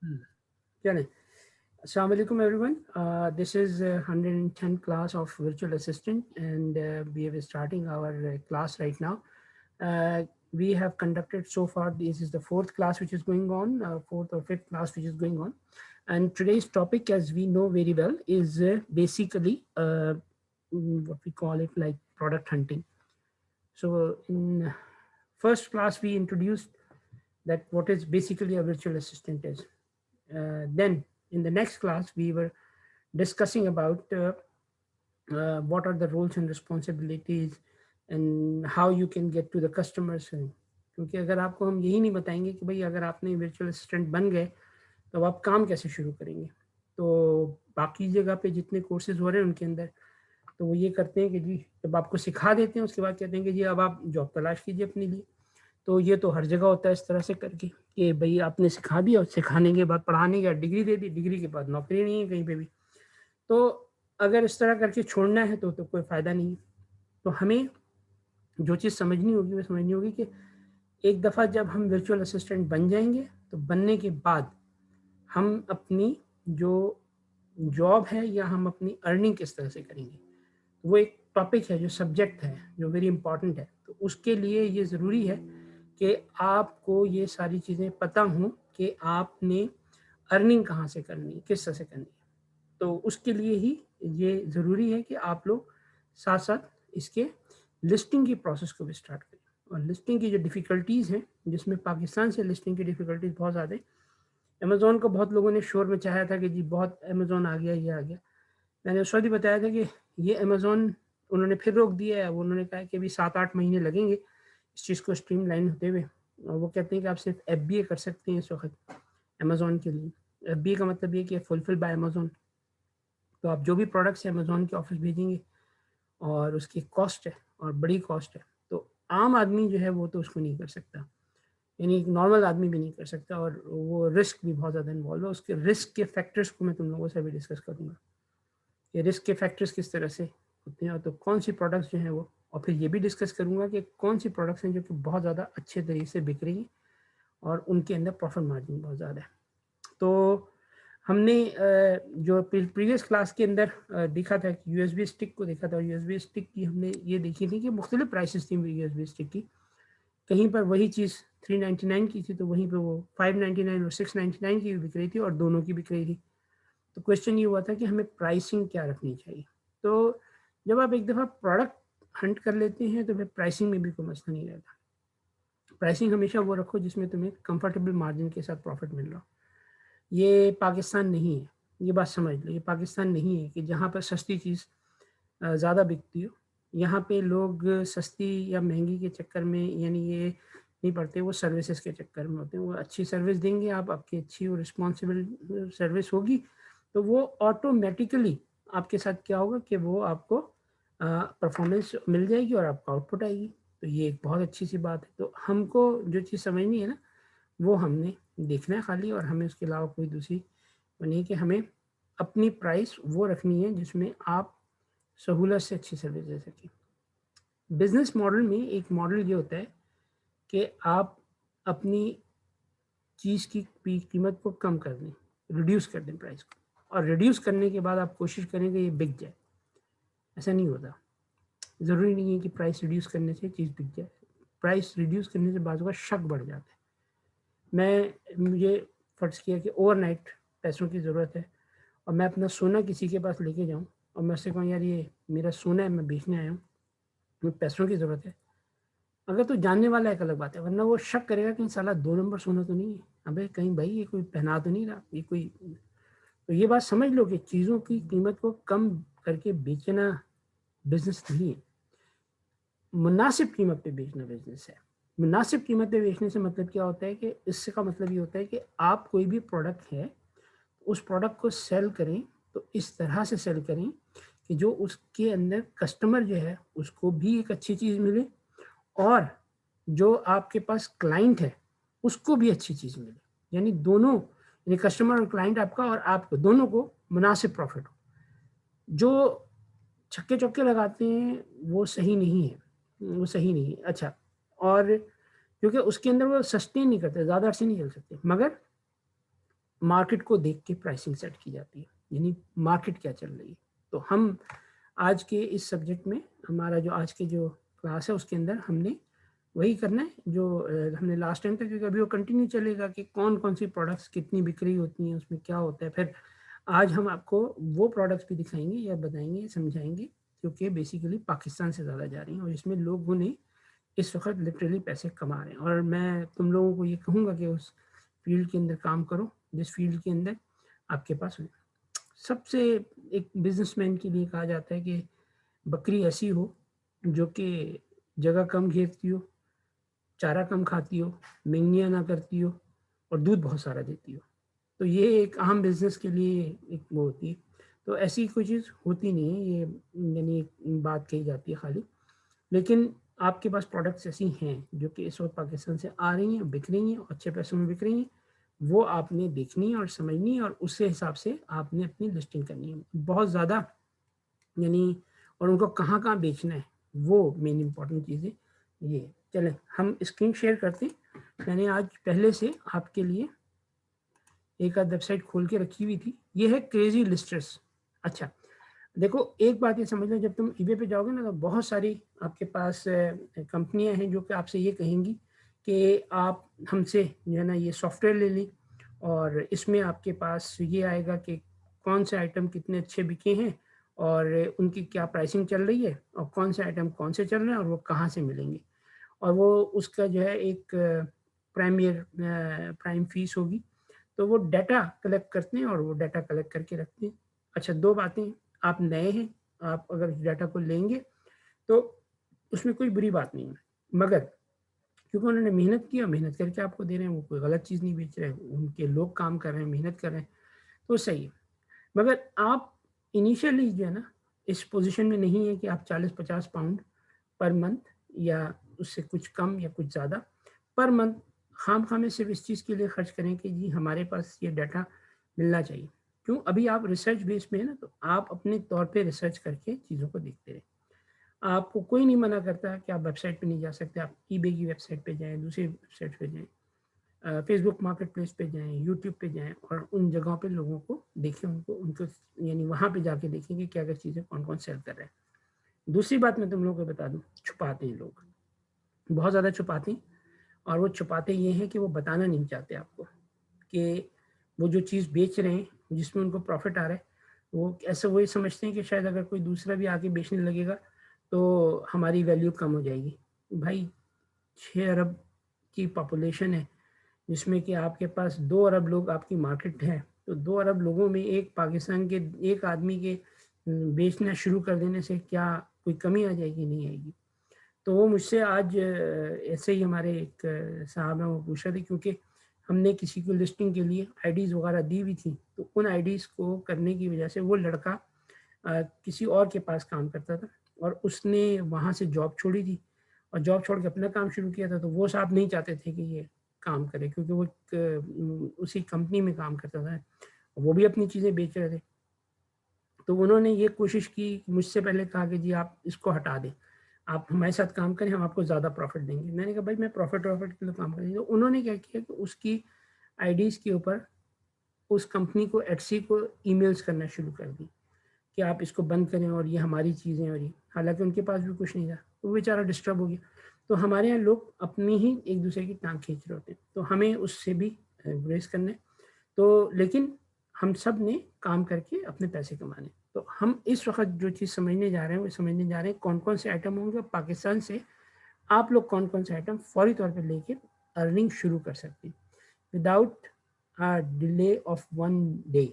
चलें। Assalamu alaikum everyone. This is 110 class of virtual assistant, and we are starting our class right now. We have conducted so far, this is the fourth class which is going on, fourth or fifth class which is going on. And today's topic, as we know very well, is basically what we call it like product hunting. So in first class, we introduced that what is basically a virtual assistant is. Then in the next class, we were discussing about what are the roles and responsibilities and how you can get to the customers. क्योंकि अगर आपको हम यही नहीं बताएंगे कि भाई अगर आपने virtual assistant बन गए तो आप काम कैसे शुरू करेंगे, तो बाकी जगह पे जितने कोर्सेज हो रहे हैं उनके अंदर तो वो ये करते हैं कि जी जब आपको सिखा देते हैं उसके बाद कहते हैं कि जी अब आप जॉब तलाश कीजिए अपने लिए। तो ये तो हर जगह होता है इस तरह से करके कि भाई आपने सिखा दिया और सिखाने के बाद पढ़ाने के बाद डिग्री दे दी, डिग्री के बाद नौकरी नहीं है कहीं पे भी। तो अगर इस तरह करके छोड़ना है तो कोई फ़ायदा नहीं है। तो हमें जो चीज़ समझनी होगी वो समझनी होगी कि एक दफ़ा जब हम वर्चुअल असिस्टेंट बन जाएंगे तो बनने के बाद हम अपनी जो जॉब है या हम अपनी अर्निंग किस तरह से करेंगे, वो एक टॉपिक है, जो सब्जेक्ट है, जो वेरी इंपॉर्टेंट है। तो उसके लिए ये ज़रूरी है कि आपको ये सारी चीज़ें पता हों कि आपने अर्निंग कहाँ से करनी है, किस तरह से करनी है। तो उसके लिए ही ये ज़रूरी है कि आप लोग साथ साथ इसके लिस्टिंग की प्रोसेस को भी स्टार्ट करें। और लिस्टिंग की जो डिफ़िकल्टीज़ हैं, जिसमें पाकिस्तान से लिस्टिंग की डिफ़िकल्टीज़ बहुत ज़्यादा है। अमेज़ॉन को बहुत लोगों ने शोर मचाया था कि जी बहुत अमेज़ॉन आ गया, ये आ गया। मैंने उस वक़्त ही बताया था कि ये अमेज़ॉन उन्होंने फिर रोक दिया है। उन्होंने कहा कि अभी 7-8 महीने लगेंगे इस चीज़ को स्ट्रीमलाइन होते हुए। और वो कहते हैं कि आप सिर्फ एफबीए कर सकते हैं इस वक़्त अमेज़ॉन के लिए। एफबीए का मतलब ये कि फुलफिल बाय अमेज़ॉन। तो आप जो भी प्रोडक्ट्स अमेज़ॉन के ऑफिस भेजेंगे और उसकी कॉस्ट है और बड़ी कॉस्ट है, तो आम आदमी जो है वो तो उसको नहीं कर सकता, यानी एक नॉर्मल आदमी भी नहीं कर सकता। और वो रिस्क भी बहुत ज़्यादा इन्वॉल्व है। उसके रिस्क के फैक्टर्स को मैं तुम लोगों से भी डिस्कस करूँगा कि रिस्क के फैक्टर्स किस तरह से होते हैं, और तो कौन सी प्रोडक्ट्स जो हैं वो, और फिर ये भी डिस्कस करूँगा कि कौन सी प्रोडक्ट्स हैं जो कि बहुत ज़्यादा अच्छे तरीके से बिक रही हैं और उनके अंदर प्रॉफिट मार्जिन बहुत ज़्यादा है। तो हमने जो प्रीवियस क्लास के अंदर देखा था कि यूएसबी स्टिक को देखा था, और यूएसबी स्टिक की हमने ये देखी थी कि मुख्तलिफ प्राइसेस थी यूएसबी स्टिक की। कहीं पर वही चीज़ 399 की थी तो वहीं पे वो 599 और 699 की भी बिक रही थी और दोनों की बिक रही थी। तो क्वेश्चन ये हुआ था कि हमें प्राइसिंग क्या रखनी चाहिए। तो जब आप एक दफ़ा प्रोडक्ट हंट कर लेते हैं तो फिर प्राइसिंग में भी कोई मसला नहीं रहता। प्राइसिंग हमेशा वो रखो जिसमें तुम्हें कंफर्टेबल मार्जिन के साथ प्रॉफिट मिल रहा हो। ये पाकिस्तान नहीं है, ये बात समझ लो। ये पाकिस्तान नहीं है कि जहाँ पर सस्ती चीज़ ज़्यादा बिकती हो। यहाँ पे लोग सस्ती या महंगी के चक्कर में यानी ये नहीं पड़ते, वो सर्विसेज के चक्कर में होते हैं। वो अच्छी सर्विस देंगे आप, आपकी अच्छी और रिस्पॉन्सिबल सर्विस होगी तो वो ऑटोमेटिकली आपके साथ क्या होगा कि वो आपको परफॉर्मेंस मिल जाएगी और आपको आउटपुट आएगी। तो ये एक बहुत अच्छी सी बात है। तो हमको जो चीज़ समझनी है ना, वो हमने देखना है खाली, और हमें उसके अलावा कोई दूसरी वो नहीं कि हमें अपनी प्राइस वो रखनी है जिसमें आप सहूलत से अच्छी सर्विस दे सकें। बिजनेस मॉडल में एक मॉडल ये होता है कि आप अपनी चीज़ की कीमत को कम कर दें, रिड्यूस कर दें प्राइस को, और रिड्यूस करने के बाद आप कोशिश करेंगे ये बिक जाए। ऐसा नहीं होता। ज़रूरी नहीं है कि प्राइस रिड्यूस करने से चीज़ बिक जाए। प्राइस रिड्यूस करने से बाज़ का शक बढ़ जाता है। मुझे फ़र्ज़ किया कि ओवरनाइट पैसों की ज़रूरत है और मैं अपना सोना किसी के पास लेके जाऊँ और मैं उससे कहूँ यार ये मेरा सोना है, मैं बेचने आया हूँ, मुझे पैसों की ज़रूरत है। अगर तो जानने वाला एक अलग बात है, वरना वो शक करेगा कहीं साला 2 नंबर सोना तो नहीं है, अबे कहीं भाई ये कोई पहना तो नहीं रहा, ये कोई। तो ये बात समझ लो कि चीज़ों की कीमत को कम करके बेचना बिजनेस नहीं है, मुनासिब कीमत पे बेचना बिजनेस है। मुनासिब कीमत पे बेचने से मतलब क्या होता है कि इससे का मतलब ये होता है कि आप कोई भी प्रोडक्ट है, उस प्रोडक्ट को सेल करें तो इस तरह से सेल करें कि जो उसके अंदर कस्टमर जो है उसको भी एक अच्छी चीज़ मिले, और जो आपके पास क्लाइंट है उसको भी अच्छी चीज़ मिले। यानी दोनों, यानी कस्टमर और क्लाइंट आपका और आपको दोनों को मुनासिब प्रॉफिट हो। जो छक्के चौके लगाते हैं वो सही नहीं है, वो सही नहीं है। अच्छा, और क्योंकि उसके अंदर वो सस्टेन नहीं करते, ज़्यादा अर्से नहीं चल सकते। मगर मार्केट को देख के प्राइसिंग सेट की जाती है, यानी मार्केट क्या चल रही है। तो हम आज के इस सब्जेक्ट में, हमारा जो आज के जो क्लास है उसके अंदर हमने वही करना है जो हमने लास्ट टाइम तक, क्योंकि अभी वो कंटिन्यू चलेगा कि कौन कौन सी प्रोडक्ट्स कितनी बिक्री होती हैं, उसमें क्या होता है। फिर आज हम आपको वो प्रोडक्ट्स भी दिखाएंगे या बताएंगे, समझाएंगे, क्योंकि बेसिकली पाकिस्तान से ज़्यादा जा रही हैं और इसमें लोगों ने इस वक्त लिटरली पैसे कमा रहे हैं। और मैं तुम लोगों को ये कहूँगा कि उस फील्ड के अंदर काम करो जिस फील्ड के अंदर आपके पास हो। सबसे एक बिजनेसमैन के लिए कहा जाता है कि बकरी ऐसी हो जो कि जगह कम घेरती हो, चारा कम खाती हो, मेंगनियाँ ना करती हो और दूध बहुत सारा देती हो। तो ये एक आम बिजनेस के लिए एक वो होती है। तो ऐसी कोई चीज़ होती नहीं है, ये यानी बात कही जाती है खाली। लेकिन आपके पास प्रोडक्ट्स ऐसी हैं जो कि इस वक्त पाकिस्तान से आ रही हैं, बिक रही हैं और अच्छे पैसों में बिक रही हैं। वो आपने देखनी है और समझनी है और उससे हिसाब से आपने अपनी लिस्टिंग करनी है बहुत ज़्यादा, यानी और उनको कहाँ कहाँ बेचना है, वो मेन इंपॉर्टेंट चीज़ है। ये चलें हम स्क्रीन शेयर करते हैं। मैंने आज पहले से आपके लिए एक आध वेबसाइट खोल के रखी हुई थी, ये है क्रेजी लिस्टर्स। अच्छा देखो, एक बात ये समझ लो, जब तुम ईबे पे जाओगे ना तो बहुत सारी आपके पास कंपनियां हैं जो कि आपसे ये कहेंगी कि आप हमसे जो है ना ये सॉफ्टवेयर ले लें और इसमें आपके पास ये आएगा कि कौन से आइटम कितने अच्छे बिके हैं और उनकी क्या प्राइसिंग चल रही है और कौन से आइटम कौन से चल रहे हैं और वो कहाँ से मिलेंगे। और वो उसका जो है एक प्राइम फीस होगी। तो वो डाटा कलेक्ट करते हैं और वो डाटा कलेक्ट करके रखते हैं। अच्छा, दो बातें, आप नए हैं, आप अगर इस डाटा को लेंगे तो उसमें कोई बुरी बात नहीं है, मगर क्योंकि उन्होंने मेहनत की और मेहनत करके आपको दे रहे हैं, वो कोई गलत चीज़ नहीं बेच रहे हैं, उनके लोग काम कर रहे हैं, मेहनत कर रहे हैं, तो सही है। मगर आप इनिशियली जो है ना इस पोजीशन में नहीं है कि आप 40-50 पाउंड पर मंथ या उससे कुछ कम या कुछ ज़्यादा पर मंथ खाम में सिर्फ इस चीज़ के लिए खर्च करें कि जी हमारे पास ये डाटा मिलना चाहिए। क्यों, अभी आप रिसर्च बेस में है ना, तो आप अपने तौर पे रिसर्च करके चीज़ों को देखते रहें। आपको कोई नहीं मना करता कि आप वेबसाइट पे नहीं जा सकते, आप ईबे की वेबसाइट पे जाएँ, दूसरी वेबसाइट पे जाएँ, फेसबुक मार्केट प्लेस पे जाएँ, यूट्यूब पे जाएँ और उन जगहों पे लोगों को देखें, उनको यानी वहाँ पे जाके देखें कि क्या-क्या चीज़ें कौन-कौन सेल कर रहे हैं। दूसरी बात मैं तुम लोगों को बता दूँ, छुपाते हैं लोग, बहुत ज़्यादा छुपाते हैं और वो छुपाते ये हैं कि वो बताना नहीं चाहते आपको कि वो जो चीज़ बेच रहे हैं, जिसमें उनको प्रॉफ़िट आ रहा है, वो ऐसा वही समझते हैं कि शायद अगर कोई दूसरा भी आके बेचने लगेगा, तो हमारी वैल्यू कम हो जाएगी। भाई 6 अरब की पॉपुलेशन है, जिसमें कि आपके पास 2 अरब लोग आपकी मार्केट है, तो 2 अरब लोगों में एक पाकिस्तान के एक आदमी के बेचना शुरू कर देने से क्या कोई कमी आ जाएगी? नहीं आएगी। तो वो मुझसे आज ऐसे ही हमारे एक साहब हैं, वो पूछ रहे थे, क्योंकि हमने किसी को लिस्टिंग के लिए आईडीज़ वगैरह दी हुई थी, तो उन आईडीज़ को करने की वजह से वो लड़का किसी और के पास काम करता था और उसने वहाँ से जॉब छोड़ी थी और जॉब छोड़ के अपना काम शुरू किया था। तो वो साहब नहीं चाहते थे कि ये काम करे, क्योंकि वो उसी कंपनी में काम करता था, वो भी अपनी चीज़ें बेच रहे थे। तो उन्होंने ये कोशिश की, मुझसे पहले कहा कि जी आप इसको हटा दें, आप हमारे साथ काम करें, हम आपको ज़्यादा प्रॉफिट देंगे। मैंने कहा भाई मैं प्रॉफिट के लिए काम करेंगे। तो उन्होंने क्या किया कि उसकी आईडीज़ के ऊपर उस कंपनी को, एटसी को ईमेल्स करना शुरू कर दी कि आप इसको बंद करें और ये हमारी चीज़ें, और ये हालांकि उनके पास भी कुछ नहीं था, तो वो बेचारा डिस्टर्ब हो गया। तो हमारे यहाँ लोग अपनी ही एक दूसरे की टांग खींच रहे होते हैं, तो हमें उससे भी गुरेज करना है। तो लेकिन हम सब ने काम करके अपने पैसे कमाने। तो हम इस वक्त जो चीज़ समझने जा रहे हैं वो समझने जा रहे हैं कौन कौन से आइटम होंगे पाकिस्तान से, आप लोग कौन कौन से आइटम फौरी तौर पे लेके अर्निंग शुरू कर सकते हैं विदाउट डिले ऑफ 1 डे।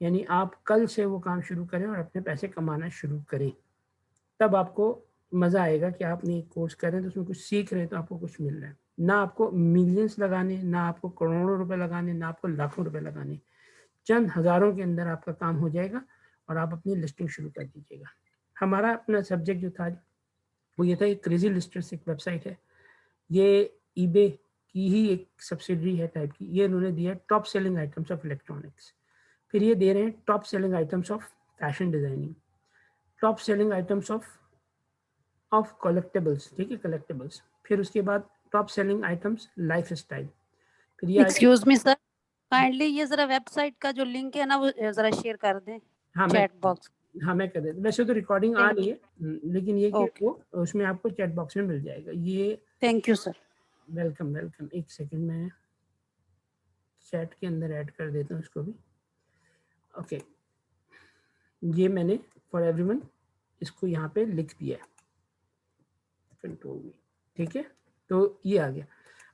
यानी आप कल से वो काम शुरू करें और अपने पैसे कमाना शुरू करें, तब आपको मज़ा आएगा कि आपने एक कोर्स कर रहे हैं तो उसमें कुछ सीख रहे हैं, तो आपको कुछ मिल रहा है। ना आपको मिलियंस लगाने, ना आपको करोड़ों रुपए लगाने, ना आपको लाखों रुपए लगाने, चंद हज़ारों के अंदर आपका काम हो जाएगा और आप अपनी लिस्टिंग शुरू कर दीजिएगा। हमारा अपना सब्जेक्ट जो था वो ये था, एक क्रेजी लिस्टर्स एक वेबसाइट है, ये ईबे की ही एक सब्सिडरी है टाइप की। ये उन्होंने दिया top selling items of electronics, फिर ये दे रहे हैं top selling items of fashion designing, top selling items of collectables, ठीक है, कलेक्टेबल्स, फिर उसके बाद top selling items life style, फिर ये एक्सक्यूज मी सर, काइंडली ये जरा वेबसाइट का जो लिंक है ना वो जरा शेयर कर दें हाँ मैं चैट बॉक्स। हाँ मैं कर देता, वैसे तो रिकॉर्डिंग आ रही थैंक है लेकिन ये कि ओके, वो उसमें आपको चैट बॉक्स में मिल जाएगा ये। Thank you sir. Welcome welcome, एक सेकंड में चैट के अंदर ऐड कर देता हूँ इसको भी। ओके, ये मैंने फॉर एवरीवन इसको यहाँ पे लिख दिया है, कंट्रोल V, ठीक है। तो ये आ गया।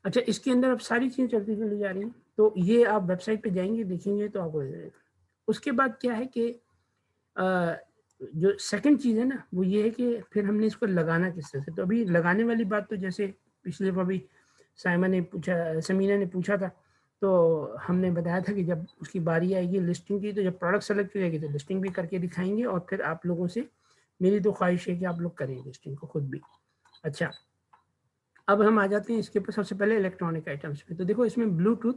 अच्छा, इसके अंदर अब सारी चीज़ें चलती चली जा रही हैं, तो ये आप वेबसाइट पे जाएंगे देखेंगे तो आपको मिलेगा। उसके बाद क्या है कि जो सेकंड चीज़ है ना वो ये है कि फिर हमने इसको लगाना किस तरह से। तो अभी लगाने वाली बात तो जैसे पिछले बार भी साइमा ने पूछा, समीना ने पूछा था, तो हमने बताया था कि जब उसकी बारी आएगी लिस्टिंग की, तो जब प्रोडक्ट सेलेक्ट हो जाएगी तो लिस्टिंग भी करके दिखाएंगे, और फिर आप लोगों से मेरी तो ख्वाहिश है कि आप लोग करें लिस्टिंग को खुद भी। अच्छा, अब हम आ जाते हैं इसके ऊपर सबसे पहले इलेक्ट्रॉनिक आइटम्स पे। तो देखो इसमें Bluetooth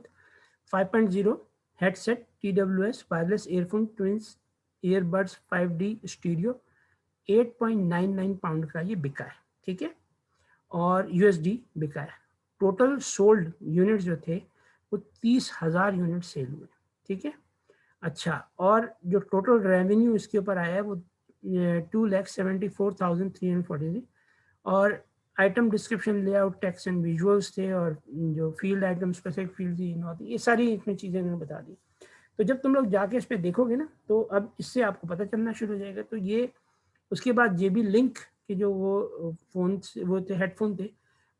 5.0 headset, TWS wireless earphone, twins earbuds, 5D stereo, 8.99 pound का ये बिका है, ठीक है, और USD बिका है। टोटल सोल्ड यूनिट जो थे वो 30,000 यूनिट सेल हुए, ठीक है। अच्छा, और जो टोटल रेवेन्यू इसके ऊपर आया है वो 2,74,343, और item description, layout, text and visuals थे, और जो फील्ड आइटम स्पेसिफिक फील्ड थी, ये सारी इसमें चीज़ें मैंने बता दी। तो जब तुम लोग जाके इस पर देखोगे ना तो अब इससे आपको पता चलना शुरू हो जाएगा। तो ये उसके बाद JB लिंक के जो वो फोन वो थे, हेडफोन थे,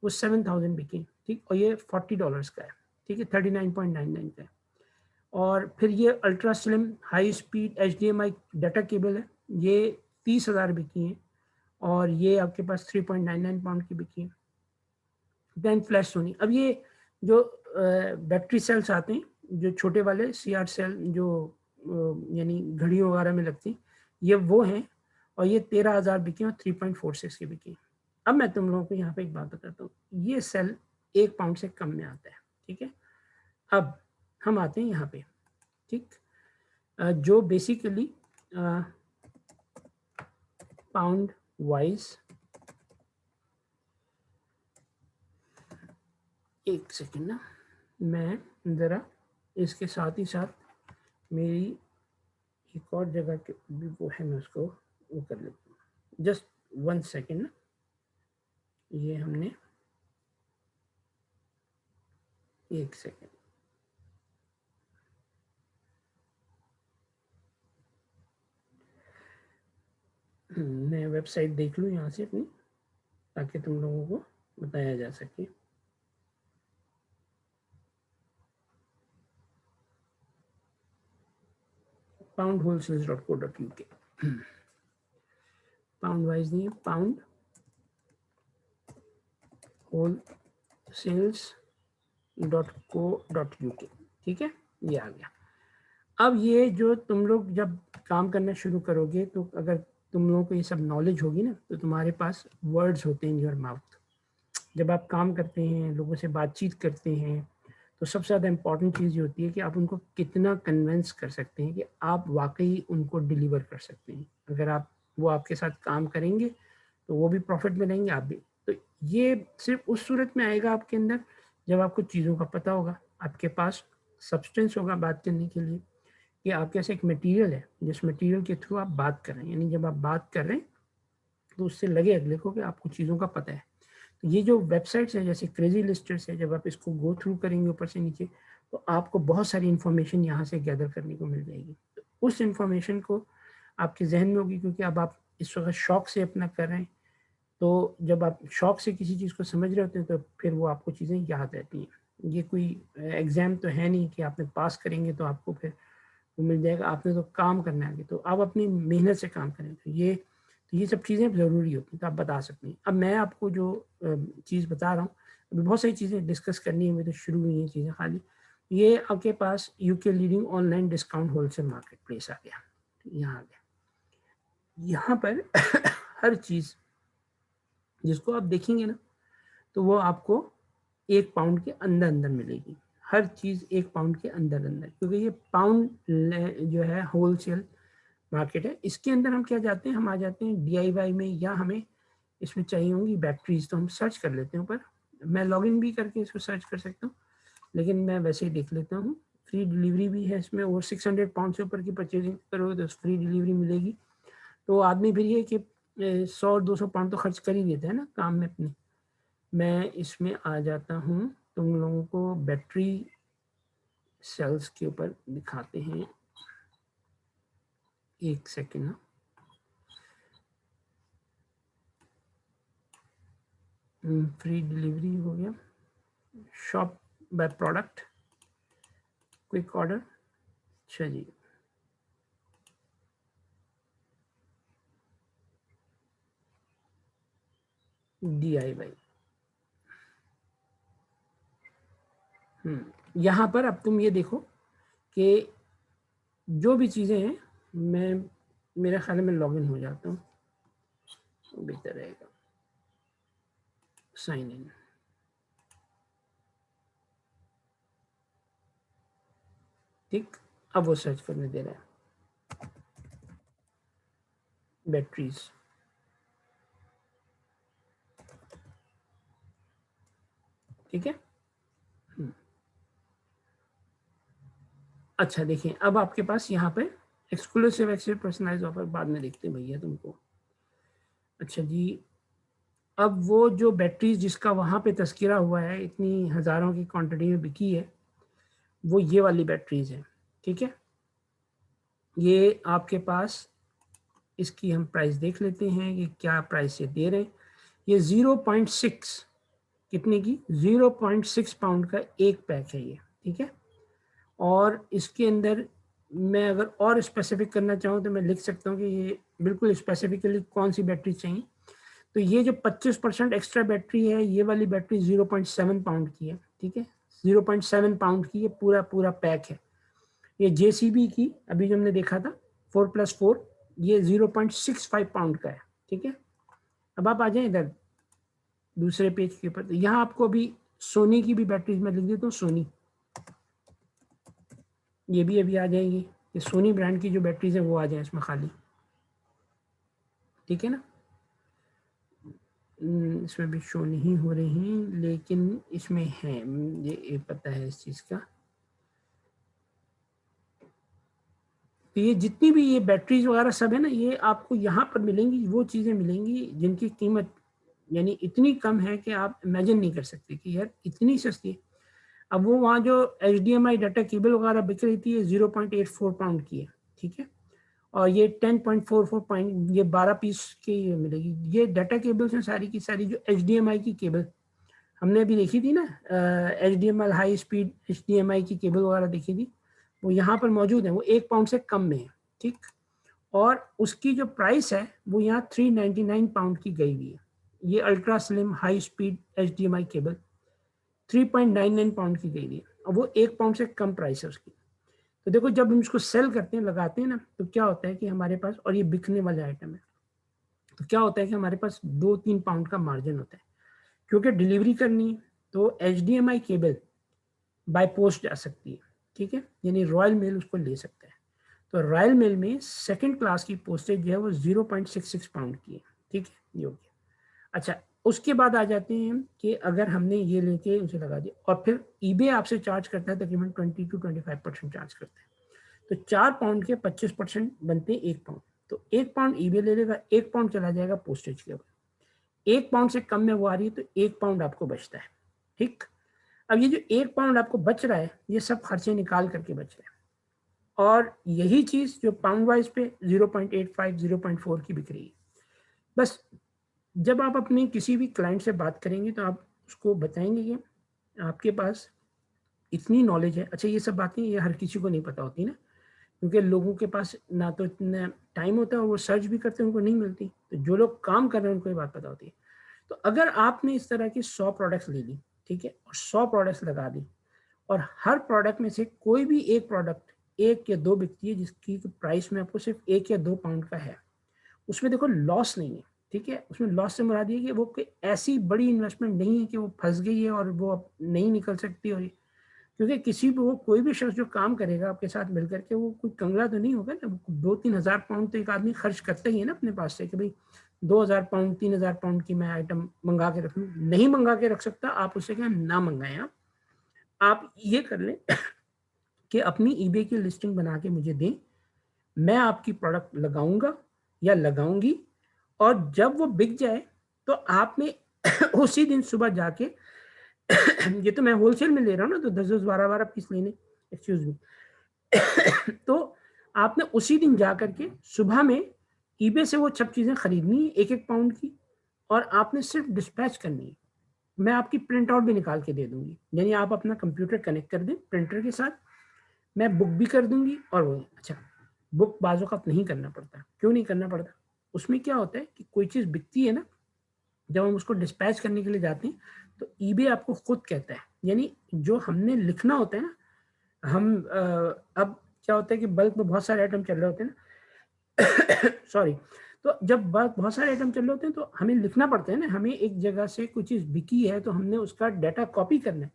वो 7,000 बिके, ठीक, और ये $40 का है, ठीक है, 39.99 का है। और फिर ये ultra slim high speed HDMI data cable है, ये 30,000 बिकी है, और ये आपके पास 3.99 पाउंड की बिकी है। देन फ्लैश सोनी, अब ये जो बैटरी सेल्स आते हैं, जो छोटे वाले CR सेल जो यानी घड़ियों वगैरह में लगती, ये वो हैं, और ये 13,000 बिके और 3.46 की बिकी। अब मैं तुम लोगों को यहाँ पे एक बात बताता हूँ, ये सेल 1 पाउंड से कम में आता है, ठीक है। अब हम आते हैं यहाँ पे, ठीक, जो बेसिकली पाउंड वाइज, एक सेकेंड ना, मैं ज़रा इसके साथ ही साथ मेरी एक और जगह के भी वो है, मैं उसको वो कर लेता हूँ, जस्ट 1 सेकेंड ना। ये हमने, एक सेकेंड, मैं वेबसाइट देख लूँ यहाँ से अपनी, ताकि तुम लोगों को बताया जा सके। poundwholesales.co.uk, पाउंड वाइज नहीं, पाउंड wholesales.co.uk, ठीक है, ये आ गया। अब ये जो तुम लोग जब काम करना शुरू करोगे, तो अगर तुम लोगों को ये सब नॉलेज होगी ना, तो तुम्हारे पास वर्ड्स होते हैं इन योर माउथ। जब आप काम करते हैं, लोगों से बातचीत करते हैं, तो सबसे ज़्यादा इम्पॉर्टेंट चीज़ ये होती है कि आप उनको कितना कन्विंस कर सकते हैं कि आप वाकई उनको डिलीवर कर सकते हैं। अगर आप, वो आपके साथ काम करेंगे तो वो भी प्रॉफिट में रहेंगे, आप भी। तो ये सिर्फ उस सूरत में आएगा आपके अंदर जब आपको चीज़ों का पता होगा, आपके पास सब्सटेंस होगा बात करने के लिए, कि आपके पास एक मटेरियल है जिस मटेरियल के थ्रू आप बात कर रहे हैं। यानी जब आप बात कर रहे हैं तो उससे लगे अगले को कि आपको चीज़ों का पता है। तो ये जो वेबसाइट्स है जैसे क्रेजी लिस्टर्स है, जब आप इसको गो थ्रू करेंगे ऊपर से नीचे, तो आपको बहुत सारी इन्फॉर्मेशन यहाँ से गैदर करने को मिल जाएगी। तो उस इन्फॉर्मेशन को आपके जहन में होगी, क्योंकि अब आप इस वक्त शौक से अपना कर रहे हैं। तो जब आप शौक से किसी चीज़ को समझ रहे होते हैं तो फिर वो आपको चीज़ें याद रहती हैं। ये कोई एग्ज़ाम तो है नहीं कि आपने पास करेंगे तो आपको फिर वो मिल जाएगा, आपने तो काम करना है आगे, तो आप अपनी मेहनत से काम करें। तो ये सब चीज़ें ज़रूरी होती हैं, तो आप बता सकते हैं। अब मैं आपको जो चीज़ बता रहा हूँ, अभी बहुत सारी चीज़ें डिस्कस करनी है, मेरी तो शुरू हुई हैं चीज़ें खाली। ये आपके पास UK leading online discount wholesale market place आ गया, यहाँ आ गया। यहाँ पर हर चीज़ जिसको आप देखेंगे ना, तो वो आपको 1 पाउंड के अंदर अंदर मिलेगी। हर चीज़ 1 पाउंड के अंदर अंदर, क्योंकि ये पाउंड जो है होलसेल मार्केट है। इसके अंदर हम क्या जाते हैं, हम आ जाते हैं DIY में, या हमें इसमें चाहिए होंगी बैटरीज, तो हम सर्च कर लेते हैं ऊपर। मैं लॉगिन भी करके इसको सर्च कर सकता हूँ, लेकिन मैं वैसे ही देख लेता हूँ फ्री डिलीवरी भी है इसमें, और 600 पाउंड से ऊपर की परचेजिंग करोगे तो फ्री डिलीवरी मिलेगी। तो आदमी फिर ये कि 100-200 पाउंड तो खर्च कर ही देता है ना काम में अपने। मैं इसमें आ जाता हूँ, तुम लोगों को बैटरी सेल्स के ऊपर दिखाते हैं, एक सेकेंड ना। फ्री डिलीवरी हो गया, shop by product, quick order, अच्छा जी। DIY, यहाँ पर अब तुम ये देखो कि जो भी चीज़ें हैं, मैं मेरे ख्याल में लॉगिन हो जाता हूँ तो बेहतर रहेगा। साइन इन, ठीक। अब वो सर्च करने दे रहा है बैटरीज, ठीक है। अच्छा देखिए, अब आपके पास यहाँ पे एक्सक्लूसिव एक्सेस पर्सनलाइज ऑफर बाद में देखते हैं भैया तुमको। अच्छा जी, अब वो जो बैटरीज जिसका वहाँ पे तस्करा हुआ है, इतनी हज़ारों की क्वांटिटी में बिकी है, वो ये वाली बैटरीज है, ठीक है। ये आपके पास, इसकी हम प्राइस देख लेते हैं कि क्या प्राइस से दे रहे हैं। ये 0.6, कितने की, 0.6 पाउंड का एक पैक है ये, ठीक है। और इसके अंदर मैं अगर और स्पेसिफिक करना चाहूँ तो मैं लिख सकता हूँ कि ये बिल्कुल स्पेसिफिकली कौन सी बैटरी चाहिए। तो ये जो 25% एक्स्ट्रा बैटरी है, ये वाली बैटरी 0.7 पाउंड की है, ठीक है। 0.7 पाउंड की ये पूरा पूरा पैक है। ये JCB की अभी जो हमने देखा था 4+4, ये 0.65 पाउंड का है, ठीक है। अब आप आ जाए इधर दूसरे पेज के ऊपर, तो यहाँ आपको अभी सोनी की भी बैटरीज में लिख देता हूँ, सोनी, ये भी अभी आ जाएंगी। ये सोनी ब्रांड की जो बैटरीज है वो आ जाए इसमें खाली, ठीक है ना। इसमें भी शो नहीं हो रही हैं, लेकिन इसमें है, ये पता है इस चीज़ का। तो ये जितनी भी ये बैटरीज वगैरह सब है ना, ये आपको यहाँ पर मिलेंगी, वो चीज़ें मिलेंगी जिनकी कीमत यानी इतनी कम है कि आप इमेजिन नहीं कर सकते कि यार इतनी सस्ती है। अब वो वहाँ जो HDMI डाटा केबल वगैरह बिक रही थी, ये 0.84 पाउंड की है, ठीक है। और ये 10.44 पॉइंट, ये 12 पीस की मिलेगी। ये डाटा केबल्स हैं सारी की सारी, जो HDMI की केबल हमने अभी देखी थी ना, HDMI हाई स्पीड HDMI की केबल वगैरह देखी थी, वो यहाँ पर मौजूद है। वो 1 पाउंड से कम में है, ठीक। और उसकी जो प्राइस है वो यहाँ 399 पाउंड की गई हुई है। ये ultra slim high speed HDMI cable 3.99 pound की गई हुई है, और वो 1 पाउंड से कम प्राइस है उसकी। तो देखो, जब हम इसको सेल करते हैं, लगाते हैं ना, तो क्या होता है कि हमारे पास, और ये बिकने वाले आइटम है, तो क्या होता है कि हमारे पास 2-3 पाउंड का मार्जिन होता है। क्योंकि डिलीवरी करनी है तो HDMI केबल बाय पोस्ट जा सकती है, ठीक है, यानी रॉयल मेल उसको ले सकता है। तो रॉयल मेल में सेकंड क्लास की पोस्टेज जो है वो 0.66 पाउंड की है, ठीक है, ये हो गया। अच्छा, उसके बाद आ जाते हैं कि अगर हमने ये लेके उसे लगा दिया, और फिर eBay आपसे चार्ज करता है तकरीबन 20-25% चार्ज करता है। तो 4 पाउंड के 25% बनते हैं 1 पाउंड। तो 1 पाउंड eBay ले लेगा, 1 पाउंड चला जाएगा पोस्टेज के ऊपर। 1 पाउंड से कम में वो आ रही है तो 1 पाउंड आपको बचता है, ठीक। अब ये जो 1 पाउंड आपको बच रहा है, ये सब खर्चे निकाल करके बच रहा है। और यही चीज़ जो पाउंड वाइज पे 0.85 0.4 की बिक रही है। बस जब आप अपने किसी भी क्लाइंट से बात करेंगे तो आप उसको बताएंगे कि आपके पास इतनी नॉलेज है। अच्छा, ये सब बातें ये हर किसी को नहीं पता होती ना, क्योंकि लोगों के पास ना तो इतना टाइम होता है और वो सर्च भी करते हैं, उनको नहीं मिलती। तो जो लोग काम कर रहे हैं उनको ये बात पता होती है। तो अगर आपने इस तरह की 100 प्रोडक्ट्स ले ली, ठीक है, और 100 प्रोडक्ट्स लगा दी, और हर प्रोडक्ट में से कोई भी एक प्रोडक्ट 1 या 2 बिकती है जिसकी प्राइस में आपको सिर्फ 1 या 2 पाउंड का है, उसमें देखो लॉस नहीं है, ठीक है। उसमें लॉस से मुराद ये कि वो कोई ऐसी बड़ी इन्वेस्टमेंट नहीं है कि वो फंस गई है और वो अब नहीं निकल सकती। और क्योंकि किसी भी, वो कोई भी शख्स जो काम करेगा आपके साथ मिलकर के, वो कोई कंगला तो नहीं होगा ना। 2-3 हज़ार पाउंड तो एक आदमी खर्च करता ही है ना अपने पास से, कि भाई 2,000 पाउंड 3,000 पाउंड की मैं आइटम मंगा के रख लूँ। नहीं मंगा के रख सकता, आप उससे क्या ना मंगाएं। आप ये कर लें कि अपनी ईबे की लिस्टिंग बना के मुझे दें, मैं आपकी प्रोडक्ट लगाऊंगा या लगाऊंगी, और जब वो बिक जाए तो आपने उसी दिन सुबह जाके ये तो मैं होलसेल में ले रहा हूँ ना, तो 10-10 12-12 पीस लेने, एक्सक्यूज मी तो आपने उसी दिन जा करके सुबह में ईबे से वो सब चीज़ें खरीदनी है 1-1 पाउंड की, और आपने सिर्फ डिस्पैच करनी है। मैं आपकी प्रिंट आउट भी निकाल के दे दूंगी, यानी आप अपना कंप्यूटर कनेक्ट कर दें प्रिंटर के साथ, मैं बुक भी कर दूंगी। और वो अच्छा, बुक बाजू का नहीं करना पड़ता। क्यों नहीं करना पड़ता? उसमें क्या होता है कि कोई चीज़ बिकती है ना, जब हम उसको डिस्पैच करने के लिए जाते हैं तो ईबे आपको खुद कहता है, यानी जो हमने लिखना होता है ना, हम अब क्या होता है कि बल्क में बहुत सारे आइटम चल रहे होते हैं ना सॉरी, तो जब बल्क बहुत सारे आइटम चल रहे होते हैं तो हमें लिखना पड़ता है ना, हमें एक जगह से कोई चीज़ बिकी है तो हमने उसका डाटा कॉपी करना है,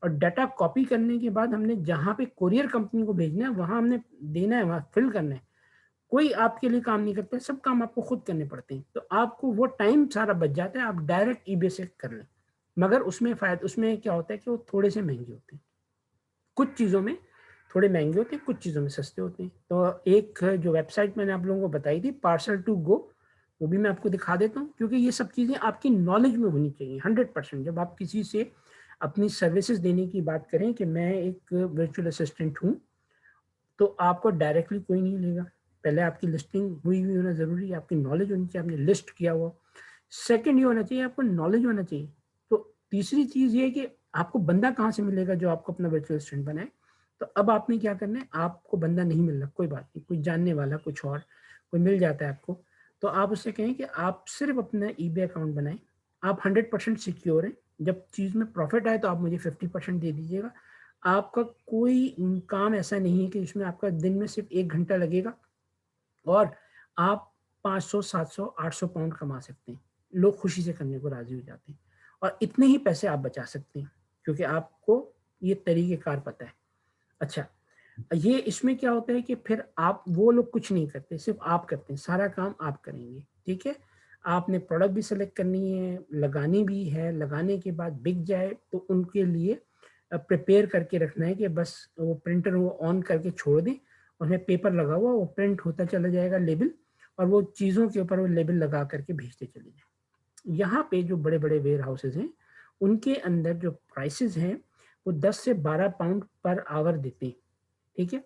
और डाटा कॉपी करने के बाद हमने जहाँ पे कोरियर कंपनी को भेजना है वहाँ हमने देना है, वहाँ फिल करना है। कोई आपके लिए काम नहीं करता है, सब काम आपको खुद करने पड़ते हैं, तो आपको वो टाइम सारा बच जाता है, आप डायरेक्ट ईबे से कर लें। मगर उसमें क्या होता है कि वो थोड़े से महंगे होते हैं, कुछ चीज़ों में थोड़े महंगे होते हैं, कुछ चीज़ों में सस्ते होते हैं। तो एक जो वेबसाइट मैंने आप लोगों को बताई थी, पार्सल टू गो, वो भी मैं आपको दिखा देता हूँ, क्योंकि ये सब चीज़ें आपकी नॉलेज में होनी चाहिए 100%। जब आप किसी से अपनी सर्विसेज देने की बात करें कि मैं एक वर्चुअल असिस्टेंट हूँ, तो आपको डायरेक्टली कोई नहीं लेगा। पहले आपकी लिस्टिंग हुई हुई होना ज़रूरी है, आपकी नॉलेज होनी चाहिए, आपने लिस्ट किया हुआ। सेकंड ये होना चाहिए, आपको नॉलेज होना चाहिए। तो तीसरी चीज़ ये है कि आपको बंदा कहाँ से मिलेगा जो आपको अपना वर्चुअल असिस्टेंट बनाए। तो अब आपने क्या करना है, आपको बंदा नहीं मिल रहा, कोई बात नहीं, कोई जानने वाला कुछ और कोई मिल जाता है आपको, तो आप उससे कहें कि आप सिर्फ अपना ईबे अकाउंट बनाएं, आप 100% सिक्योर हैं। जब चीज़ में प्रॉफिट आए तो आप मुझे 50% दे दीजिएगा। आपका कोई काम ऐसा नहीं है कि इसमें आपका दिन में सिर्फ 1 घंटा लगेगा और आप 500, 700, 800 पाउंड कमा सकते हैं। लोग खुशी से करने को राज़ी हो जाते हैं, और इतने ही पैसे आप बचा सकते हैं, क्योंकि आपको ये तरीक़ेकार पता है। अच्छा, ये इसमें क्या होता है कि फिर आप, वो लोग कुछ नहीं करते, सिर्फ़ आप करते हैं, सारा काम आप करेंगे, ठीक है? आपने प्रोडक्ट भी सेलेक्ट करनी है, लगानी भी है, लगाने के बाद बिक जाए तो उनके लिए प्रिपेयर करके रखना है कि बस वो प्रिंटर वो ऑन करके छोड़ दें, उसमें पेपर लगा हुआ, वो प्रिंट होता चला जाएगा लेबल, और वो चीज़ों के ऊपर वो लेबल लगा करके भेजते चले जाएँ। यहाँ पे जो बड़े-बड़े वेयर हाउसेज़ हैं, उनके अंदर जो प्राइसेज़ हैं, वो 10 से 12 पाउंड पर आवर देते हैं, ठीक है?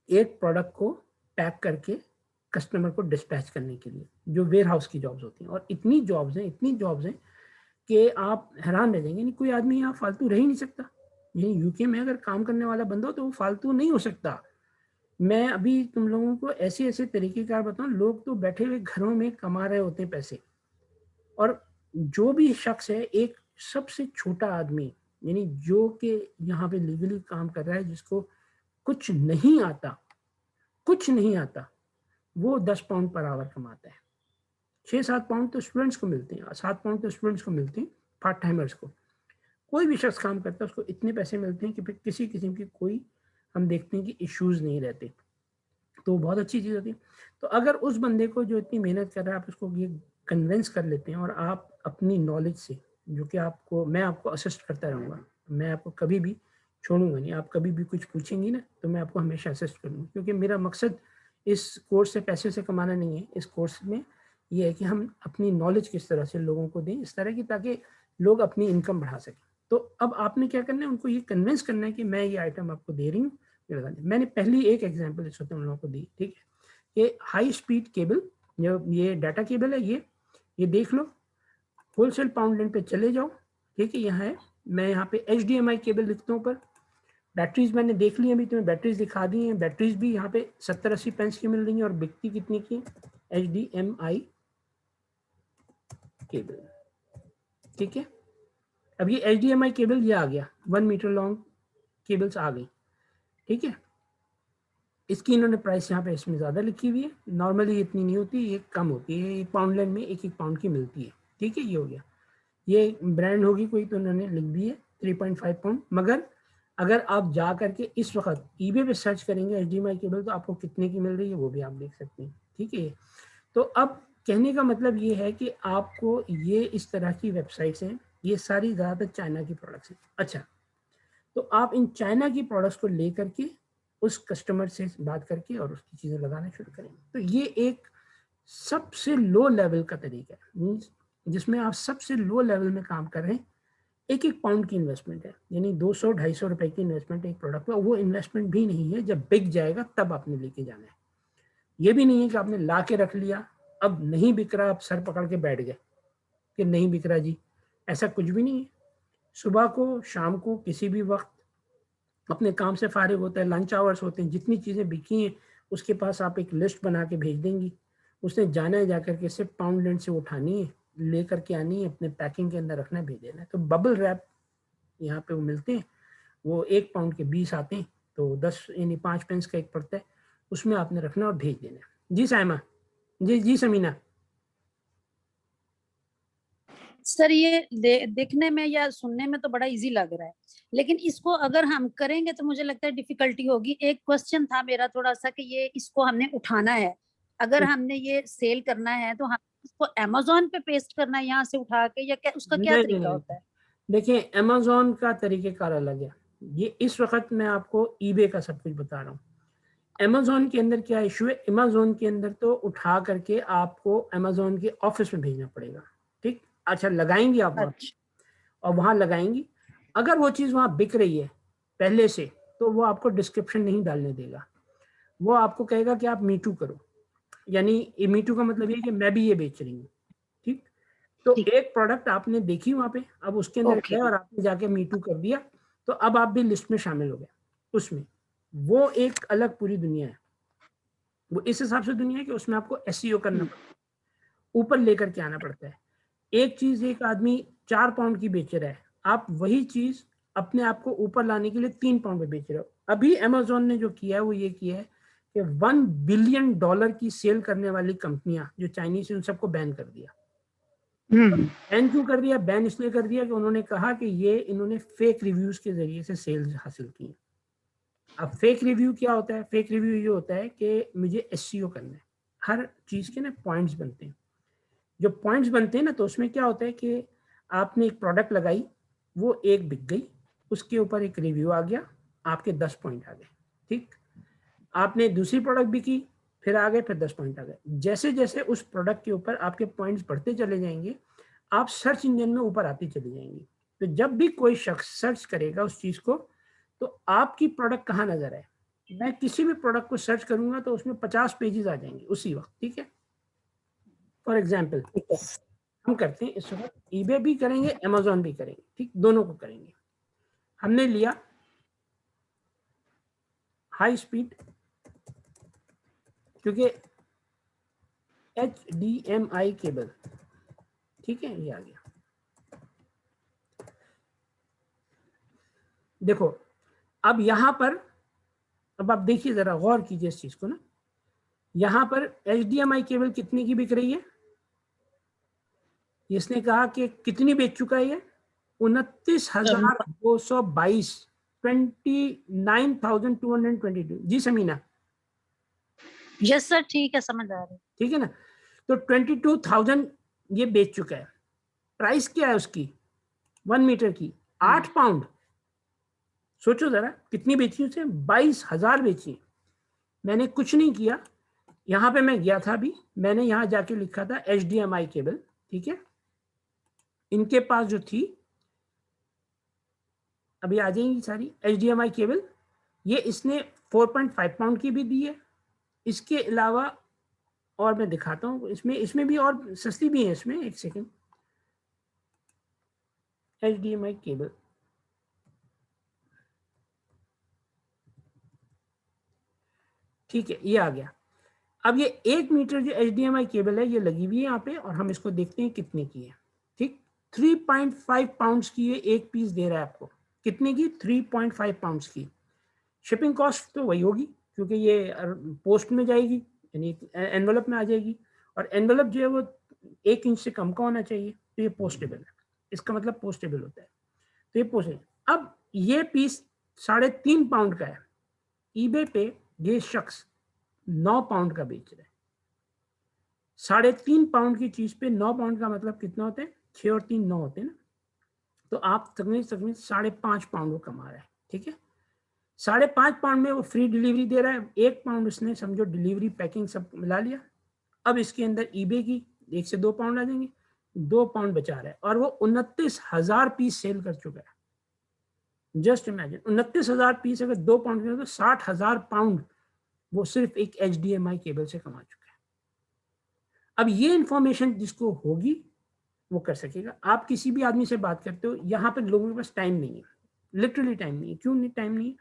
एक प्रोडक्ट को पैक करके कस्टमर को डिस्पैच करने के लिए, जो वेयर हाउस की जॉब्स होती हैं। और इतनी जॉब्स हैं कि आप हैरान रह जाएंगे। नहीं, कोई आदमी यहाँ फालतू रह ही नहीं सकता। यहीं यूके में अगर काम करने वाला बंदा हो तो वो फालतू नहीं हो सकता। मैं अभी तुम लोगों को ऐसे ऐसे तरीक़ेकार बताऊँ, लोग तो बैठे हुए घरों में कमा रहे होते हैं पैसे। और जो भी शख्स है, एक सबसे छोटा आदमी, यानी जो कि यहाँ पे लीगली काम कर रहा है, जिसको कुछ नहीं आता, कुछ नहीं आता, वो 10 पाउंड पर आवर कमाता है। 6-7 पाउंड तो स्टूडेंट्स को मिलते हैं, 7 पाउंड तो स्टूडेंट्स को मिलते हैं, पार्ट टाइमर्स को। कोई भी शख्स काम करता है उसको इतने पैसे मिलते हैं कि फिर किसी किस्म की कोई, हम देखते हैं कि इश्यूज़ नहीं रहते। तो बहुत अच्छी चीज़ होती है। तो अगर उस बंदे को जो इतनी मेहनत कर रहा है, आप उसको ये कन्विंस कर लेते हैं, और आप अपनी नॉलेज से, जो कि आपको, मैं आपको असिस्ट करता रहूँगा, मैं आपको कभी भी छोड़ूँगा नहीं। आप कभी भी कुछ पूछेंगी ना तो मैं आपको हमेशा असिस्ट करूँगा, क्योंकि मेरा मकसद इस कोर्स से पैसे से कमाना नहीं है। इस कोर्स में ये है कि हम अपनी नॉलेज किस तरह से लोगों को दें, इस तरह की, ताकि लोग अपनी इनकम बढ़ा सकें। तो अब आपने क्या करना है, उनको ये कन्विंस करना है कि मैं ये आइटम आपको दे रही हूँ, ये लगा दें। मैंने पहली एक एग्जांपल इस वक्त उन लोगों को दी, ठीक है? ये हाई स्पीड केबल, जो ये डाटा केबल है, ये देख लो, होलसेल पाउंडलैंड पे चले जाओ, ठीक है? यहाँ है, मैं यहाँ पे HDMI केबल लिखता हूँ ऊपर। बैटरीज मैंने देख ली, अभी तुम्हें बैटरीज दिखा दी हैं। बैटरीज भी यहाँ पे 70-80 पेंस की मिल रही हैं, और बिकती कितनी की? HDMI केबल, ठीक है? अब ये HDMI केबल ये आ गया, 1 मीटर लॉन्ग केबल्स आ गई, ठीक है? इसकी इन्होंने प्राइस यहाँ पे इसमें ज़्यादा लिखी हुई है, नॉर्मली इतनी नहीं होती, ये कम होती है, ये पाउंडलैंड में 1-1 पाउंड की मिलती है, ठीक है? ये हो गया, ये ब्रांड होगी कोई तो उन्होंने लिख दी है 3.5 पाउंड। मगर अगर आप जा करके इस वक्त ईबे पे सर्च करेंगे HDMI केबल, तो आपको कितने की मिल रही है वो भी आप देख सकते हैं, ठीक है? तो अब कहने का मतलब ये है कि आपको ये इस तरह की वेबसाइट्स हैं, ये सारी ज़्यादातर चाइना की प्रोडक्ट्स हैं। अच्छा, तो आप इन चाइना की प्रोडक्ट्स को ले करके उस कस्टमर से बात करके और उसकी चीज़ें लगाना शुरू करें। तो ये एक सबसे लो लेवल का तरीका है, मीन्स जिसमें आप सबसे लो लेवल में काम कर रहे हैं। एक एक पाउंड की इन्वेस्टमेंट है, यानी 200-250 रुपए की इन्वेस्टमेंट एक प्रोडक्ट में। वो इन्वेस्टमेंट भी नहीं है, जब बिक जाएगा तब आपने लेके जाना है। ये भी नहीं है कि आपने ला के रख लिया, अब नहीं बिक रहा, आप सर पकड़ के बैठ गए कि नहीं बिक रहा जी, ऐसा कुछ भी नहीं है। सुबह को, शाम को, किसी भी वक्त अपने काम से फारिग होता है, लंच आवर्स होते हैं, जितनी चीज़ें बिकी हैं उसके पास आप एक लिस्ट बना के भेज देंगी। उसने जाना है, जाकर के सिर्फ पाउंड लैंड से उठानी है, ले करके आनी है, अपने पैकिंग के अंदर रखना है, भेज देना है। तो बबल रैप यहाँ पे वो मिलते हैं, वो 1 पाउंड के 20 आते हैं, तो 10 यानी 5 पेंस का एक पड़ता है, उसमें आपने रखना और भेज देना है। जी साइमा, जी समीना। सर ये देखने में या सुनने में तो बड़ा इजी लग रहा है, लेकिन इसको अगर हम करेंगे तो मुझे लगता है डिफिकल्टी होगी। एक क्वेश्चन था मेरा थोड़ा सा कि ये इसको हमने उठाना है, अगर हमने ये सेल करना है तो हम इसको अमेज़न पे पेस्ट करना है यहाँ से उठा के, या क्या उसका क्या नहीं नहीं तरीका नहीं, होता है? देखिए अमेजोन का तरीक़ेकार अलग है। ये इस वक्त मैं आपको ईबे का सब कुछ बता रहा हूँ। अमेजोन के अंदर क्या इशू है, अमेजोन के अंदर तो उठा करके आपको अमेजोन के ऑफिस में भेजना पड़ेगा, ठीक। अच्छा, लगाएंगी आप वहाँ पे अच्छा, और वहाँ लगाएंगी, अगर वो चीज़ वहाँ बिक रही है पहले से, तो वो आपको डिस्क्रिप्शन नहीं डालने देगा। वो आपको कहेगा कि आप मीटू करो, यानी मीटू का मतलब ये कि मैं भी ये बेच रही हूँ, ठीक। तो ठीक, एक प्रोडक्ट आपने देखी वहाँ पे, अब उसके अंदर ओके, गए और आपने जाके मीटू कर दिया, तो अब आप भी लिस्ट में शामिल हो गए उसमें। वो एक अलग पूरी दुनिया है, वो इस हिसाब से दुनिया है कि उसमें आपको एसईओ करना पड़ता है, ऊपर लेकर के आना पड़ता है। एक चीज एक आदमी 4 पाउंड की बेच रहा है, आप वही चीज अपने आप को ऊपर लाने के लिए 3 पाउंड में बेच रहे हो। अभी अमेजोन ने जो किया है वो ये किया है कि $1 बिलियन की सेल करने वाली कंपनियां जो चाइनीज है उन सबको बैन कर दिया। बैन क्यों कर दिया? बैन इसलिए कर दिया कि उन्होंने कहा कि ये इन्होंने फेक रिव्यूज के जरिए से सेल्स हासिल की। अब फेक रिव्यू क्या होता है? फेक रिव्यू ये होता है कि मुझे एसईओ करना है, हर चीज के ना पॉइंट्स बनते हैं। जो पॉइंट्स बनते हैं ना, तो उसमें क्या होता है कि आपने एक प्रोडक्ट लगाई, वो एक बिक गई, उसके ऊपर एक रिव्यू आ गया, आपके 10 पॉइंट आ गए, ठीक। आपने दूसरी प्रोडक्ट बिकी, फिर आ गए, फिर 10 पॉइंट आ गए। जैसे जैसे उस प्रोडक्ट के ऊपर आपके पॉइंट्स बढ़ते चले जाएंगे, आप सर्च इंजन में ऊपर आती चली जाएंगी। तो जब भी कोई शख्स सर्च करेगा उस चीज को, तो आपकी प्रोडक्ट कहाँ नजर आए। मैं किसी भी प्रोडक्ट को सर्च करूंगा तो उसमें 50 पेजेस आ जाएंगे उसी वक्त, ठीक है। फॉर एग्जाम्पल ठीक है। हम करते हैं इस वक्त ईबे भी करेंगे, अमेजोन भी करेंगे, ठीक, दोनों को करेंगे। हमने लिया हाई स्पीड, क्योंकि HDMI केबल, ठीक है, ये आ गया। देखो अब यहां पर, अब आप देखिए जरा गौर कीजिए इस चीज को ना, यहां पर HDMI केबल कितने की बिक रही है? इसने कहा कि कितनी बेच चुका है ये? 29,222, 29,222। जी समीना, यस सर, ठीक है, समझ आ रही है। ठीक है ना। तो 22,000 ये बेच चुका है। प्राइस क्या है उसकी 1 मीटर की? 8 पाउंड। सोचो जरा कितनी बेची उसे, 22,000 बेची। मैंने कुछ नहीं किया, यहाँ पे मैं गया था अभी, मैंने यहाँ जाके लिखा था HDMI केबल, ठीक है। इनके पास जो थी, अभी आ जाएंगी सारी HDMI केबल, ये इसने 4.5 पाउंड की भी दी है। इसके अलावा और मैं दिखाता हूँ, इसमें इसमें भी और सस्ती भी है इसमें, एक सेकेंड। HDMI केबल, ठीक है, ये आ गया। अब ये 1 मीटर जो HDMI केबल है ये लगी हुई है यहाँ पे, और हम इसको देखते हैं कितने की है, ठीक। 3.5 पाउंड्स की ये एक पीस दे रहा है आपको। कितने की? 3.5 पाउंड्स की। शिपिंग कॉस्ट तो वही होगी, क्योंकि ये पोस्ट में जाएगी, यानी एनवलप में आ जाएगी, और एनवलप जो है वो 1 इंच से कम का होना चाहिए, तो ये पोस्टेबल है। इसका मतलब पोस्टेबल होता है, तो ये पोस्टेबल। अब ये पीस 3.5 पाउंड का है, ईबे पे ये शख्स 9 पाउंड का बेच रहा है। 3.5 पाउंड की चीज पे 9 पाउंड का मतलब कितना होता है? 6 और 3 9 होते हैं ना। तो आप तकरीबन 5.5 पाउंड वो कमा रहा है, ठीक है। 5.5 पाउंड में वो फ्री डिलीवरी दे रहा है, 1 पाउंड उसने समझो डिलीवरी पैकिंग सब मिला लिया। अब इसके अंदर ईबे की 1 से 2 पाउंड आ जाएंगे, 2 पाउंड बचा रहा है और वो 29,000 पीस सेल कर चुका है। जस्ट इमेजिन 29,000 पीस अगर 2 पाउंड के तो 60,000 पाउंड वो सिर्फ एक HDMI केबल से कमा चुका है। अब ये इंफॉर्मेशन जिसको होगी वो कर सकेगा। आप किसी भी आदमी से बात करते हो, यहाँ पे लोगों के पास टाइम नहीं है, लिटरली टाइम नहीं है। क्यों नहीं टाइम नहीं है?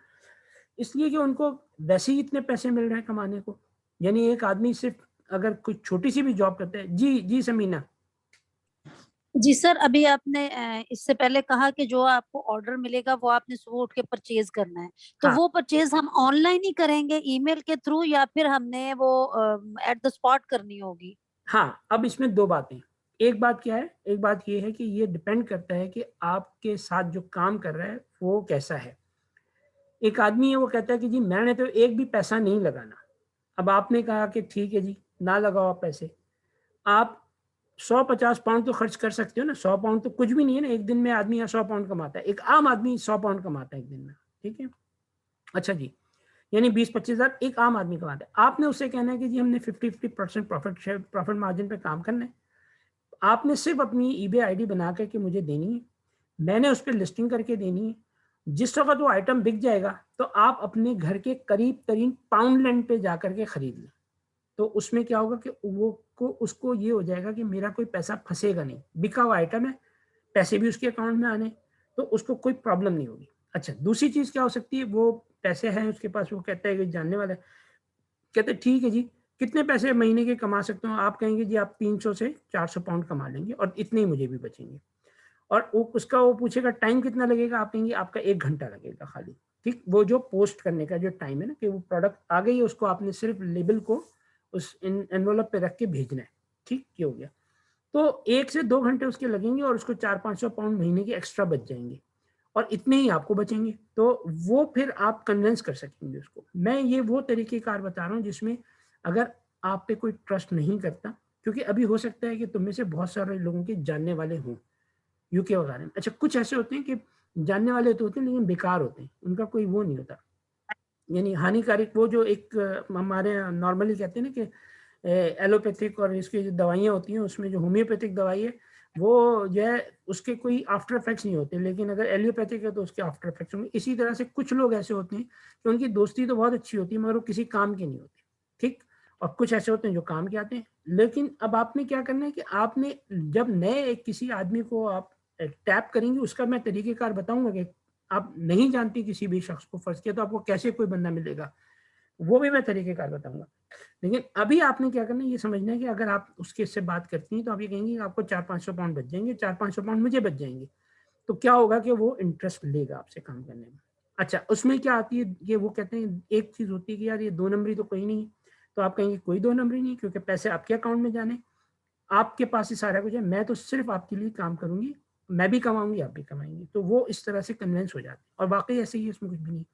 इसलिए कि उनको वैसे ही इतने पैसे मिल रहे हैं कमाने को। यानी एक आदमी सिर्फ अगर कोई छोटी सी भी जॉब करता है। जी जी समीना। जी सर, अभी आपने इससे पहले कहा कि जो आपको ऑर्डर मिलेगा वो आपने सुबह उठ के परचेज करना है, तो हाँ वो परचेज हम ऑनलाइन ही करेंगे ईमेल के थ्रू, या फिर हमने वो एट द स्पॉट करनी होगी? हाँ, अब इसमें 2 बातें। एक बात क्या है, एक बात ये है कि ये डिपेंड करता है कि आपके साथ जो काम कर रहा है वो कैसा है। एक आदमी है वो कहता है कि जी मैंने तो एक भी पैसा नहीं लगाना। अब आपने कहा कि ठीक है जी, ना लगाओ आप पैसे। आप 150 पाउंड तो खर्च कर सकते हो ना, 100 पाउंड तो कुछ भी नहीं है ना। एक दिन में आदमी यहाँ 100 पाउंड कमाता है, एक आम आदमी 100 पाउंड कमाता है एक दिन में, ठीक है। अच्छा जी, यानी 20-25 हज़ार एक आम आदमी कमाता है। आपने उससे कहना है कि जी हमने 50-50% प्रॉफिट मार्जिन पे काम करना है। आपने सिर्फ अपनी ईबे आईडी बना करके मुझे देनी है, मैंने उस पर लिस्टिंग करके देनी है। जिस वक्त वो आइटम बिक जाएगा तो आप अपने घर के करीब तरीन पाउंडलैंड पे जा करके खरीद लें। तो उसमें क्या होगा कि वो को उसको ये हो जाएगा कि मेरा कोई पैसा फंसेगा नहीं, बिका हुआ आइटम है, पैसे भी उसके अकाउंट में आने, तो उसको कोई प्रॉब्लम नहीं होगी। अच्छा, दूसरी चीज़ क्या हो सकती है, वो पैसे हैं उसके पास, वो कहता है कि जानने वाला है, कहते हैं ठीक है जी, कितने पैसे महीने के कमा सकते हो? आप कहेंगे जी आप 300 से 400 पाउंड कमा लेंगे और इतने ही मुझे भी बचेंगे। और वो पूछेगा टाइम कितना लगेगा? आप कहेंगे आपका 1 घंटा लगेगा खाली, ठीक? वो जो पोस्ट करने का जो टाइम है ना, कि वो प्रोडक्ट आ गई है, उसको आपने सिर्फ लेबल को उस एनवेलप पे रख के भेजना है, ठीक? ये हो गया। तो 1 से 2 घंटे उसके लगेंगे और उसको 400-500 पाउंड महीने के एक्स्ट्रा बच जाएँगे और इतने ही आपको बचेंगे। तो वो फिर आप कन्विंस कर सकेंगे उसको। मैं ये वो तरीक़ेकार बता रहा हूँ जिसमें अगर आप पे कोई ट्रस्ट नहीं करता, क्योंकि अभी हो सकता है कि तुम में से बहुत सारे लोगों के जानने वाले हों, यूके वगैरह में। अच्छा, कुछ ऐसे होते हैं कि जानने वाले तो होते हैं लेकिन बेकार होते हैं, उनका कोई वो नहीं होता, यानी हानिकारक। वो जो एक हमारे यहाँ नॉर्मली कहते हैं ना कि एलोपैथिक और इसकी जो दवाइयाँ होती हैं उसमें जो होम्योपैथिक दवाई है वो जो है उसके कोई आफ्टर इफेक्ट्स नहीं होते, लेकिन अगर एलियोपैथिक है तो उसके आफ्टर इफेक्ट्स होंगे। इसी तरह से कुछ लोग ऐसे होते हैं कि उनकी दोस्ती तो बहुत अच्छी होती है मगर वो किसी काम के नहीं होते, ठीक? और कुछ ऐसे होते हैं जो काम के आते हैं। लेकिन अब आपने क्या करना है कि आपने जब नए एक किसी आदमी को आप टैप करेंगे, उसका मैं तरीक़ेकार बताऊँगा कि आप नहीं जानती किसी भी शख्स को, फ़र्ज़ किया तो आपको कैसे कोई बंदा मिलेगा, वो भी मैं तरीक़ेकार बताऊँगा। लेकिन अभी आपने क्या करना है ये समझना है कि अगर आप उसके से बात करती हैं तो आप ये कहेंगी कि आपको 400-500 पाउंड बच जाएँगे, 400-500 पाउंड मुझे बच जाएँगे। तो क्या होगा कि वो इंटरेस्ट लेगा आपसे काम करने में। अच्छा, उसमें क्या आती है कि वो कहते हैं एक चीज़ होती है कि यार ये 2 नंबरी तो कोई नहीं है। तो आप कहेंगे कोई 2 नंबरी नहीं, क्योंकि पैसे आपके अकाउंट में जाने, आपके पास ही सारा कुछ है, मैं तो सिर्फ़ आपके लिए काम करूँगी, मैं भी कमाऊँगी, आप भी कमाएँगी। तो वो इस तरह से कन्विंस हो जाते हैं और वाक़ई ऐसे ही है, इसमें कुछ भी नहीं।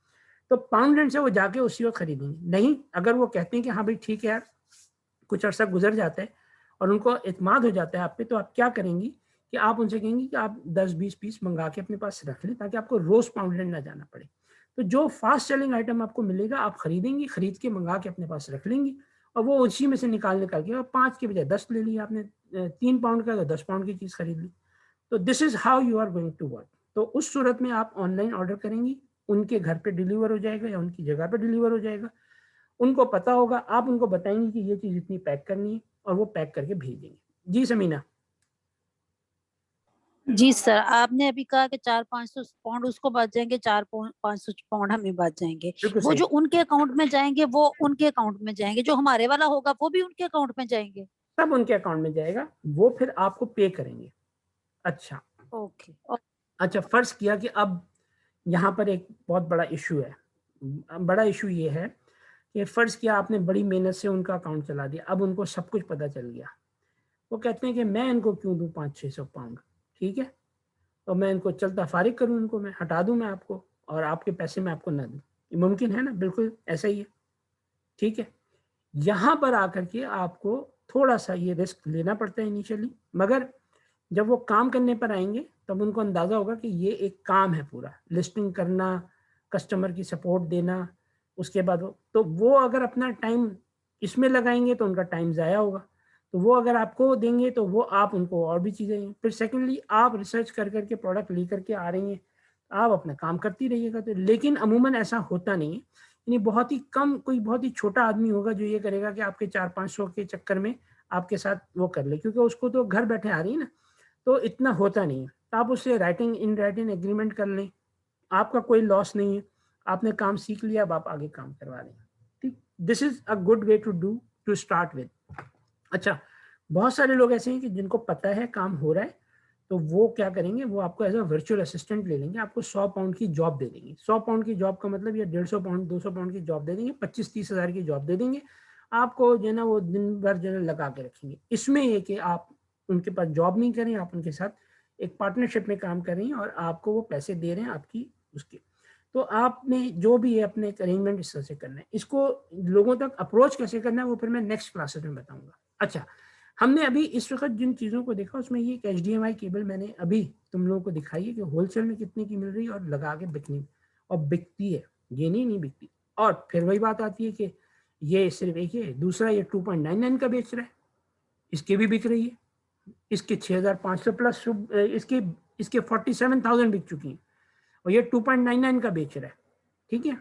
तो पाउंडलैंड से वो जाके उसी वक़्त खरीदेंगे। नहीं, अगर वो कहते हैं कि हाँ भाई ठीक है यार, कुछ अरसा गुज़र जाता है और उनको एतमाद हो जाता है आप पे, तो आप क्या करेंगी कि आप उनसे कहेंगी कि आप 10-20 पीस मँगा के अपने पास रख लें ताकि आपको रोज़ पाउंडलैंड ना जाना पड़े। तो जो फ़ास्ट सेलिंग आइटम आपको मिलेगा आप खरीदेंगी, खरीद के मँगा के अपने पास रख लेंगी और वो उसी में से निकाल के और 5 के बजाय 10 ले लिया आपने, 3 पाउंड का तो 10 पाउंड की चीज़ खरीद ली। तो this is how you are going to work. तो उस सूरत में आप ऑनलाइन ऑर्डर करेंगी, उनके घर पे डिलीवर हो जाएगा या उनकी जगह पे डिलीवर हो जाएगा। उनको पता होगा, आप उनको बताएँगी कि ये चीज़ इतनी पैक करनी है और वो पैक करके भेज देंगे। जी, समीना। जी सर, आपने अभी कहा कि 400-500 पाउंड उसको बच जाएँगे, 4 पौ 500 पाउंड हमें बच जाएँगे। बिल्कुल वो सही। जो उनके अकाउंट में जाएँगे, वो उनके अकाउंट में जाएँगे, जो हमारे वाला होगा वो भी उनके अकाउंट में जाएँगे? सब उनके अकाउंट में जाएगा, वो फिर आपको पे करेंगे। अच्छा, ओके। अच्छा फ़र्ज़ किया कि अब यहाँ पर एक बहुत बड़ा इश्यू है। बड़ा इश्यू ये है कि फ़र्ज़ किया आपने बड़ी मेहनत से उनका अकाउंट चला दिया, अब उनको सब कुछ पता चल गया। वो कहते हैं कि मैं इनको क्यों दूँ 500-600 पाउंड, ठीक है? तो मैं इनको चलता फ़ारिग करूँ, इनको मैं हटा दूँ मैं आपको और आपके पैसे मैं आपको ना दूँ। ये मुमकिन है ना? बिल्कुल ऐसा ही है, ठीक है? यहाँ पर आकर के आपको थोड़ा-सा ये रिस्क लेना पड़ता है इनिशियली, मगर जब वो काम करने पर आएँगे, तब उनको अंदाज़ा होगा कि ये एक काम है पूरा, लिस्टिंग करना, कस्टमर की सपोर्ट देना, उसके बाद तो वो अगर अपना टाइम इसमें लगाएंगे तो उनका टाइम ज़ाया होगा, तो वो अगर आपको देंगे तो वो आप उनको और भी चीज़ें देंगे। फिर सेकेंडली आप रिसर्च कर करके प्रोडक्ट ले करके आ रही हैं, आप अपना काम करती रहिएगा। तो लेकिन अमूमन ऐसा होता नहीं है, यानी बहुत ही कम, कोई बहुत ही छोटा आदमी होगा जो ये करेगा कि आपके 400-500 के चक्कर में आपके साथ वो कर ले, क्योंकि उसको तो घर बैठे आ रही है ना, तो इतना होता नहीं है। तो आप उससे राइटिंग इन राइटिंग एग्रीमेंट कर लें, आपका कोई लॉस नहीं है, आपने काम सीख लिया, अब आप आगे काम करवा रहे हैं। ठीक, this is a good way to do, to start with. अच्छा, बहुत सारे लोग ऐसे हैं कि जिनको पता है काम हो रहा है, तो वो क्या करेंगे, वो आपको एज अ वर्चुअल असिस्टेंट ले लेंगे, आपको 100 पाउंड की जॉब दे देंगे। 100 पाउंड की जॉब का मतलब ये 150 पाउंड 200 पाउंड की जॉब दे देंगे, 25-30 हज़ार की जॉब दे देंगे आपको, जो है ना वो दिन भर जो है लगा के रखेंगे। इसमें ये कि आप उनके पास जॉब नहीं करें, आप उनके साथ एक पार्टनरशिप में काम कर रही हैं और आपको वो पैसे दे रहे हैं आपकी उसके। तो आपने जो भी है अपने अरेंजमेंट इस तरह से करना है। इसको लोगों तक अप्रोच कैसे करना है वो फिर मैं नेक्स्ट क्लासेस में बताऊंगा। अच्छा, हमने अभी इस वक्त जिन चीज़ों को देखा उसमें ये HDMI केबल मैंने अभी तुम लोगों को दिखाई है कि होलसेल में कितने की मिल रही है और लगा के बिकनी और बिकती है, ये नहीं बिकती। और फिर वही बात आती है कि ये सिर्फ एक है, दूसरा ये 2.99 का बेच रहा है, इसके भी बिक रही है, इसके 6500 प्लस, इसके 47,000 बिक चुकी हैं और ये 2.99 का बेच रहा है। ठीक है,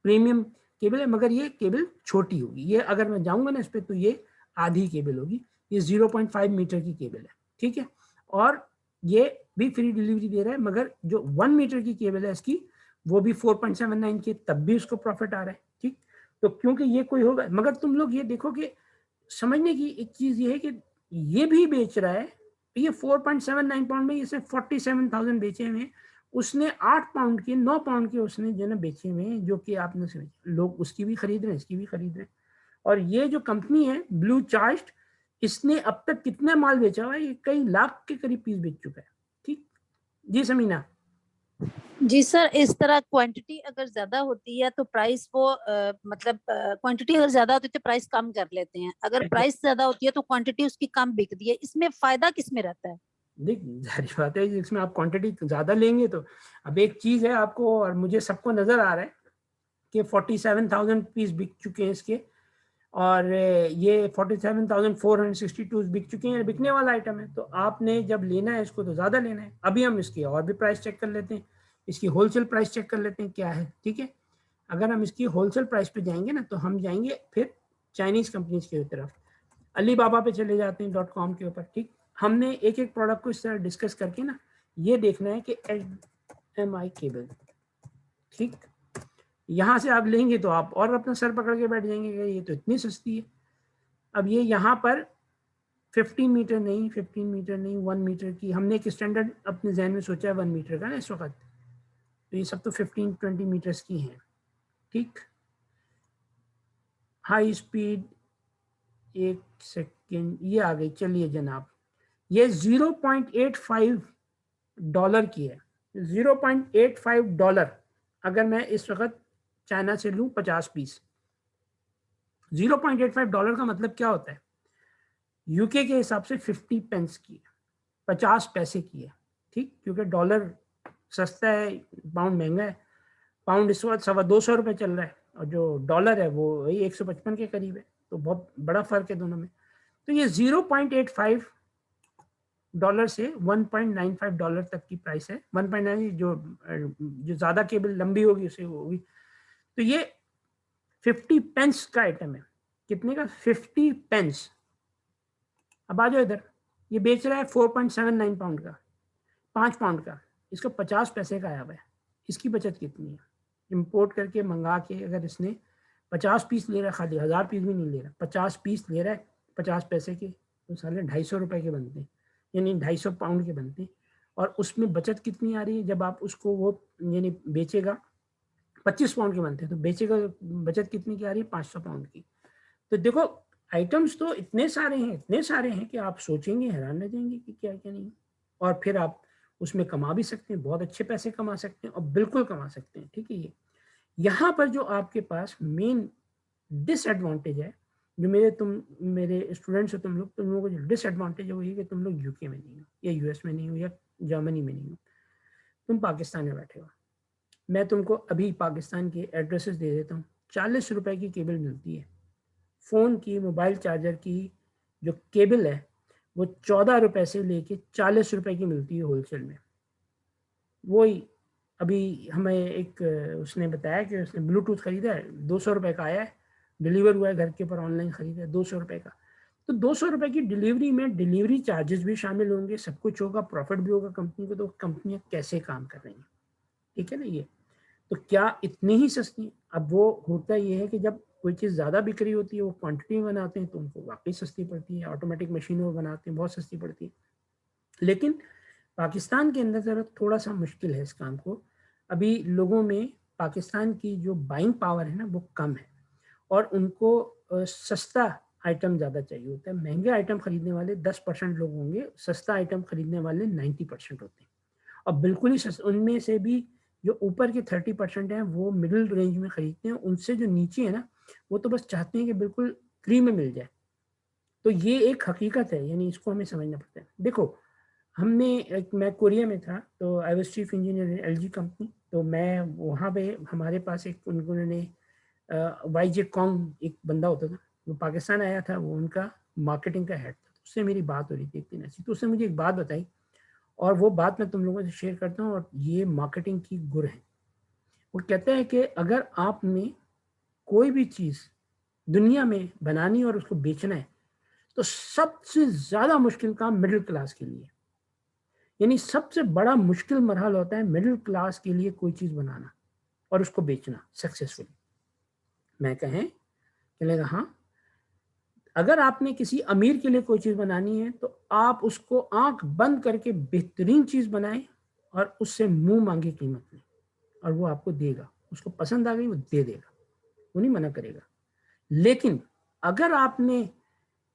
प्रीमियम केबल है, मगर ये केबल छोटी होगी, ये अगर मैं जाऊंगा ना इस पर तो ये आधी केबल होगी, ये 0.5 मीटर की केबल है। ठीक है, और ये भी फ्री डिलीवरी दे रहा है, मगर जो 1 मीटर की केबल है इसकी वो भी 4.79 की, तब भी उसको प्रॉफिट आ रहा है। ठीक, तो क्योंकि ये कोई होगा, मगर तुम लोग ये देखो कि समझने की एक चीज ये है कि ये भी बेच रहा है, ये 4.79 पाउंड में इसे 47,000 बेचे हुए हैं, उसने 8 पाउंड के 9 पाउंड के उसने जो ना बेचे हुए हैं, जो कि आपने समझ, लोग उसकी भी खरीद रहे हैं, इसकी भी खरीद रहे हैं। और ये जो कंपनी है ब्लू चार्ट, इसने अब तक कितना माल बेचा हुआ है, ये कई लाख के करीब पीस बेच चुका है। ठीक जी समीना। जी सर, इस तरह क्वांटिटी अगर ज्यादा होती है तो प्राइस वो मतलब क्वांटिटी अगर ज्यादा होती है तो प्राइस कम कर लेते हैं, अगर प्राइस ज्यादा होती है तो क्वांटिटी उसकी कम बिकती है, इसमें फायदा किसमें रहता है? देख, जाहिर बात है इसमें आप क्वांटिटी ज्यादा लेंगे तो, अब एक चीज है आपको और मुझे सबको नजर आ रहा है कि 47,000 पीस बिक चुके हैं इसके, और ये 47,462 बिक चुके हैं, बिकने वाला आइटम है। तो आपने जब लेना है इसको तो ज़्यादा लेना है। अभी हम इसकी और भी प्राइस चेक कर लेते हैं, इसकी होलसेल प्राइस चेक कर लेते हैं क्या है। ठीक है, अगर हम इसकी होलसेल प्राइस पे जाएंगे ना तो हम जाएंगे फिर चाइनीज़ कंपनीज की तरफ, अली बाबा पे चले जाते हैं .com के ऊपर। ठीक, हमने एक एक प्रोडक्ट को इस तरह डिस्कस करके ना ये देखना है कि HDMI केबल, ठीक, यहाँ से आप लेंगे तो आप और अपना सर पकड़ के बैठ जाएंगे कि ये तो इतनी सस्ती है। अब ये यहाँ पर 15 मीटर नहीं, 15 मीटर नहीं, 1 मीटर की हमने एक स्टैंडर्ड अपने जहन में सोचा है 1 मीटर का ना इस वक्त, तो ये सब तो 15-20 मीटर्स की हैं। ठीक, हाई स्पीड, एक सेकेंड, ये आ गई, चलिए जनाब, ये $0.85 की है, $0.85। अगर मैं इस वक्त चाइना से लूँ 50 पीस, $0.85 का मतलब क्या होता है, यूके के हिसाब से 50 पेंस की है, 50 पैसे की है। ठीक, क्योंकि डॉलर सस्ता है, पाउंड महंगा है, पाउंड इस वक्त $225 चल रहा है और जो डॉलर है वो वही 155 के करीब है, तो बहुत बड़ा फर्क है दोनों में। तो ये $0.85 से $1.95 तक की प्राइस है। 1.9 जो ज्यादा केबल लंबी होगी उसे होगी। तो ये 50 पेंस का आइटम है, कितने का, 50 पेंस। अब आ जाओ इधर, ये बेच रहा है 4.79 पाउंड का, 5 पाउंड का, इसका 50 पैसे का आया हुआ है। इसकी बचत कितनी है, इंपोर्ट करके मंगा के अगर इसने 50 पीस ले रहा है, खाली 1000 पीस भी नहीं ले रहा, 50 पीस ले रहा है 50 पैसे के, तो साले 250 रुपए के बनते हैं, यानी 250 पाउंड के बनते हैं। और उसमें बचत कितनी आ रही है, जब आप उसको वो यानी बेचेगा 25 पाउंड के बनते हैं तो बेचेगा, बचत कितनी की आ रही है, 500 पाउंड की। तो देखो, आइटम्स तो इतने सारे हैं, इतने सारे हैं कि आप सोचेंगे, हैरान रह जाएंगे कि क्या क्या नहीं। और फिर आप उसमें कमा भी सकते हैं, बहुत अच्छे पैसे कमा सकते हैं और बिल्कुल कमा सकते हैं। ठीक है, ये यहाँ पर जो आपके पास मेन डिसएडवांटेज है, जो मेरे स्टूडेंट्स हो, तुम लोगों को जो डिसएडवांटेज है वो ये कि तुम लोग यूके में नहीं हो या यूएस में नहीं हो या जर्मनी में नहीं हो, तुम पाकिस्तान में बैठे हो। मैं तुमको अभी पाकिस्तान के एड्रेसेस दे देता हूँ। 40 रुपए की केबल मिलती है। फ़ोन की, मोबाइल चार्जर की जो केबल है वो 14 रुपए से लेके 40 रुपए की मिलती है होलसेल में। वही अभी हमें एक उसने बताया कि उसने ब्लूटूथ खरीदा है, 200 रुपए का आया है, डिलीवर हुआ है घर के ऊपर, ऑनलाइन खरीदा है 200 रुपए का। तो 200 रुपए की डिलीवरी में डिलीवरी चार्जेस भी शामिल होंगे, सब कुछ होगा, प्रॉफिट भी होगा कंपनी को। तो कंपनियां कैसे काम कर रही हैं, ठीक है ना। ये तो क्या इतनी ही सस्ती? अब वो होता ये है कि जब कोई चीज़ ज़्यादा बिक्री होती है, वो क्वांटिटी में बनाते हैं तो उनको वाकई सस्ती पड़ती है। ऑटोमेटिक मशीनों में बनाते हैं, बहुत सस्ती पड़ती है। लेकिन पाकिस्तान के अंदर ज़रा थोड़ा सा मुश्किल है इस काम को। अभी लोगों में पाकिस्तान की जो बाइंग पावर है ना वो कम है, और उनको सस्ता आइटम ज़्यादा चाहिए होता है। महंगे आइटम खरीदने वाले 10% लोग होंगे, सस्ता आइटम खरीदने वाले 90% होते हैं। और बिल्कुल ही उनमें से भी जो ऊपर के 30% हैं वो मिडिल रेंज में खरीदते हैं। उनसे जो नीचे है ना वो तो बस चाहते हैं कि बिल्कुल फ्री में मिल जाए। तो ये एक हकीकत है, यानी इसको हमें समझना पड़ता है। देखो, मैं कोरिया में था, तो I was chief engineer in LG company. तो मैं वहाँ पे, हमारे पास एक उन्होंने वाई जे कॉन्ग एक बंदा होता था, वो पाकिस्तान आया था, वो उनका मार्केटिंग का हेड था। तो उससे मेरी बात हो रही थी एक दिन ऐसी, तो उसने मुझे एक बात बताई, और वो बात मैं तुम लोगों से शेयर करता हूँ, और ये मार्केटिंग की गुर है। वो कहते हैं कि अगर आपने कोई भी चीज़ दुनिया में बनानी और उसको बेचना है, तो सबसे ज़्यादा मुश्किल काम मिडिल क्लास के लिए, यानी सबसे बड़ा मुश्किल मरहल होता है मिडिल क्लास के लिए कोई चीज़ बनाना और उसको बेचना सक्सेसफुली। मैं कहें, चलेगा हाँ। अगर आपने किसी अमीर के लिए कोई चीज़ बनानी है तो आप उसको आंख बंद करके बेहतरीन चीज़ बनाएं और उससे मुंह मांगी कीमत लें, और वो आपको देगा। उसको पसंद आ गई, वो दे देगा, वो नहीं मना करेगा। लेकिन अगर आपने,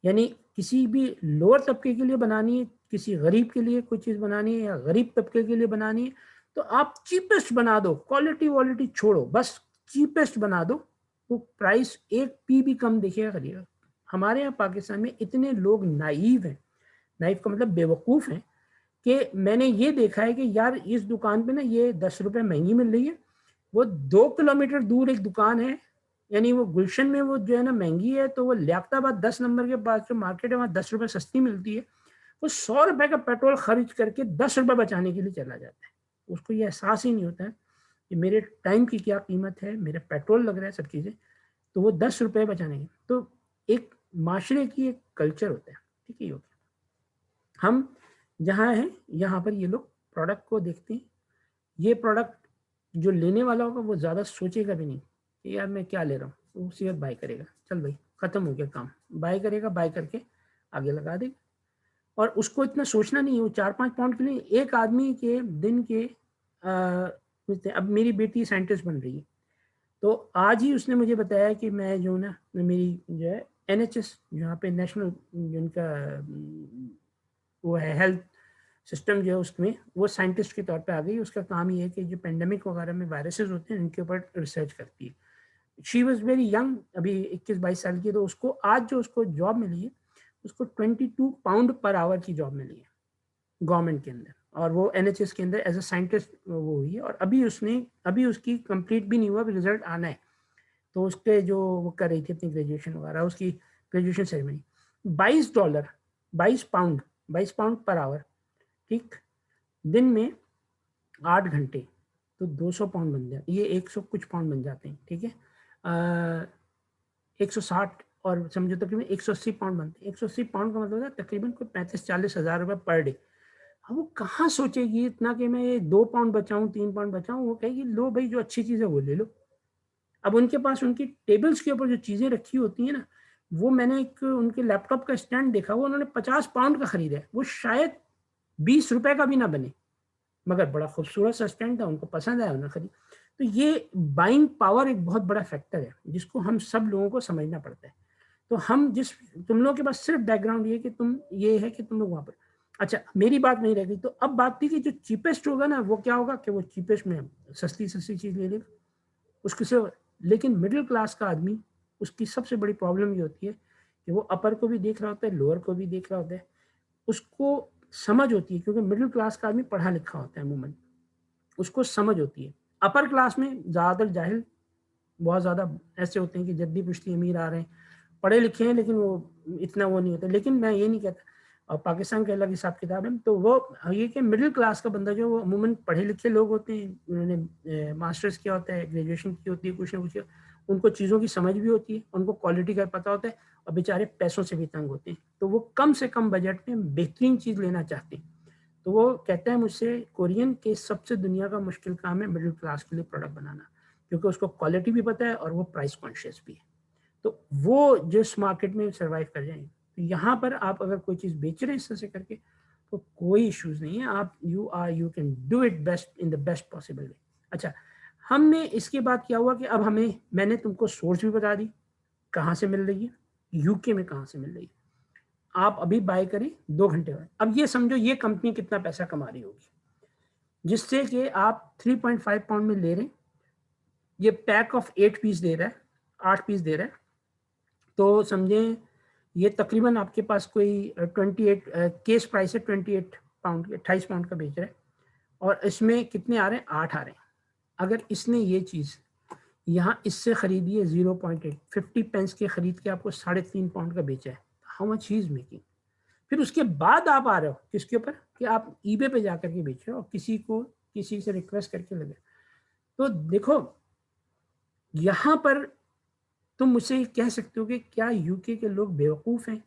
यानी किसी भी लोअर तबके के लिए बनानी है, किसी गरीब के लिए कोई चीज़ बनानी है, या गरीब तबके के लिए बनानी है, तो आप चीपेस्ट बना दो, क्वालिटी वॉलिटी छोड़ो, बस चीपेस्ट बना दो। वो प्राइस एक पी भी कम दिखेगा करिएगा। हमारे यहाँ पाकिस्तान में इतने लोग नाइव हैं, नाइव का मतलब बेवकूफ़ हैं, कि मैंने ये देखा है कि यार इस दुकान पे ना ये 10 रुपए महंगी मिल रही है, वो 2 किलोमीटर दूर एक दुकान है, यानी वो गुलशन में वो जो है ना महंगी है, तो वो लियाकताबाद 10 नंबर के पास जो मार्केट है वहाँ 10 रुपए सस्ती मिलती है। वो 100 रुपए का पेट्रोल खर्च करके 10 रुपए बचाने के लिए चला जाता है। उसको ये एहसास ही नहीं होता है कि मेरे टाइम की क्या कीमत है, मेरा पेट्रोल लग रहा है, सब चीज़ें, तो वो 10 रुपए बचाने के। तो एक माशरे की एक कल्चर होता है, ठीक है। हम जहाँ हैं यहाँ पर ये लोग प्रोडक्ट को देखते हैं। ये प्रोडक्ट जो लेने वाला होगा वो ज़्यादा सोचेगा भी नहीं कि यार मैं क्या ले रहा हूँ, वो सीधे बाय करेगा। चल भाई ख़त्म हो गया काम, बाय करेगा, बाय करके आगे लगा देगा। और उसको इतना सोचना नहीं है, वो 4-5 पाउंड के लिए एक आदमी के दिन के अब मेरी बेटी साइंटिस्ट बन रही है, तो आज ही उसने मुझे बताया कि मैं जो ना, मेरी जो है NHS, यहाँ पे नेशनल जिनका वो है हेल्थ सिस्टम जो है, उसमें वो साइंटिस्ट के तौर पे आ गई। उसका काम ये है कि जो पेंडेमिक वगैरह में वायरसेस होते हैं इनके ऊपर रिसर्च करती है। शी वॉज वेरी यंग, अभी 21-22 साल की। तो उसको आज जो उसको जॉब मिली है, उसको 22 पाउंड पर आवर की जॉब मिली है गवर्नमेंट के अंदर, और वो NHS के अंदर एज अ साइंटिस्ट वो हुई है। और अभी उसकी कंप्लीट भी नहीं हुआ, अभी रिजल्ट आना है। तो उसके जो वो कर रही थी अपनी ग्रेजुएशन वगैरह, उसकी graduation ceremony, $22, 22 pound, 22 pound per hour, ठीक। दिन में 8 घंटे, तो 200 पाउंड बन जाए, ये 100 कुछ पाउंड बन जाते हैं, ठीक है। 160, और समझो तकरीबन 180 पाउंड बनते हैं। 180 पाउंड का मतलब है तकरीबन कोई 35-40 हज़ार रुपये पर डे। अब वो कहाँ सोचेगी इतना कि मैं ये 2 पाउंड बचाऊं, 3 पाउंड बचाऊं। वो कहेगी लो भाई, जो अच्छी चीज़ है वो ले लो। अब उनके पास उनकी टेबल्स के ऊपर जो चीज़ें रखी होती हैं ना, वो मैंने एक उनके लैपटॉप का स्टैंड देखा, वो उन्होंने 50 पाउंड का खरीदा है, वो शायद 20 रुपए का भी ना बने, मगर बड़ा खूबसूरत सा स्टैंड था, उनको पसंद आया, उन्होंने खरीद। तो ये बाइंग पावर एक बहुत बड़ा फैक्टर है जिसको हम सब लोगों को समझना पड़ता है। तो हम जिस, तुम लोगों के पास सिर्फ बैकग्राउंड ये कि तुम, ये है कि तुम लोग वहाँ पर, अच्छा मेरी बात नहीं रह गई। तो अब बात थी कि जो चीपेस्ट होगा ना, वो क्या होगा कि वो चीपेस्ट में सस्ती सस्ती चीज़ ले लेगा उसको से। लेकिन मिडिल क्लास का आदमी, उसकी सबसे बड़ी प्रॉब्लम ये होती है कि वो अपर को भी देख रहा होता है, लोअर को भी देख रहा होता है। उसको समझ होती है, क्योंकि मिडिल क्लास का आदमी पढ़ा लिखा होता है अमूमन, उसको समझ होती है अपर क्लास में ज़्यादातर जाहिल बहुत ज़्यादा ऐसे होते हैं कि जद्दी पुश्ती अमीर आ रहे हैं, पढ़े लिखे हैं लेकिन वो इतना वो नहीं होता। लेकिन मैं ये नहीं कहता, और पाकिस्तान के अलग हिसाब किताब है, तो वो ये कि मिडिल क्लास का बंदा जो वो अमूमन पढ़े लिखे लोग होते हैं, उन्होंने मास्टर्स किया होता है, ग्रेजुएशन की होती है, कुछ ना कुछ, उनको चीज़ों की समझ भी होती है, उनको क्वालिटी का पता होता है, और बेचारे पैसों से भी तंग होते हैं, तो वो कम से कम बजट में बेहतरीन चीज़ लेना चाहते हैं। तो वो कहता है मुझसे, कोरियन के सबसे दुनिया का मुश्किल काम है मिडिल क्लास के लिए प्रोडक्ट बनाना, क्योंकि उसको क्वालिटी भी पता है और वो प्राइस कॉन्शियस भी है। तो वो जिस मार्केट में सर्वाइव कर जाएंगे, तो यहाँ पर आप अगर कोई चीज़ बेच रहे हैं इस तरह से करके, तो कोई इश्यूज नहीं है, आप you can do it best in the best possible way. अच्छा, हमने इसके बाद क्या हुआ कि अब मैंने तुमको सोर्स भी बता दी कहाँ से मिल रही है, यूके में कहाँ से मिल रही है। आप अभी बाय करें 2 घंटे बाद, अब ये समझो ये कंपनी कितना पैसा कमा रही होगी, जिससे कि आप 3.5 पाउंड में ले रहे हैं, ये पैक ऑफ 8 पीस दे रहा है, 8 पीस दे रहा है, तो समझें ये तकरीबन आपके पास कोई 28 केस प्राइस है 28 पाउंड, 28 पाउंड का बेच रहा है, और इसमें कितने आ रहे हैं, 8 आ रहे हैं। अगर इसने ये चीज़ यहाँ इससे खरीदी है 0.8, 50 पेंस के खरीद के आपको 3.5 पाउंड का बेचा है, how much he is making. फिर उसके बाद आप आ रहे हो किसके ऊपर कि आप ईबे पे जाकर के बेच रहे हो और किसी से रिक्वेस्ट करके लगे। तो देखो यहाँ पर तुम मुझसे कह सकते हो कि क्या यूके के लोग बेवकूफ़ हैं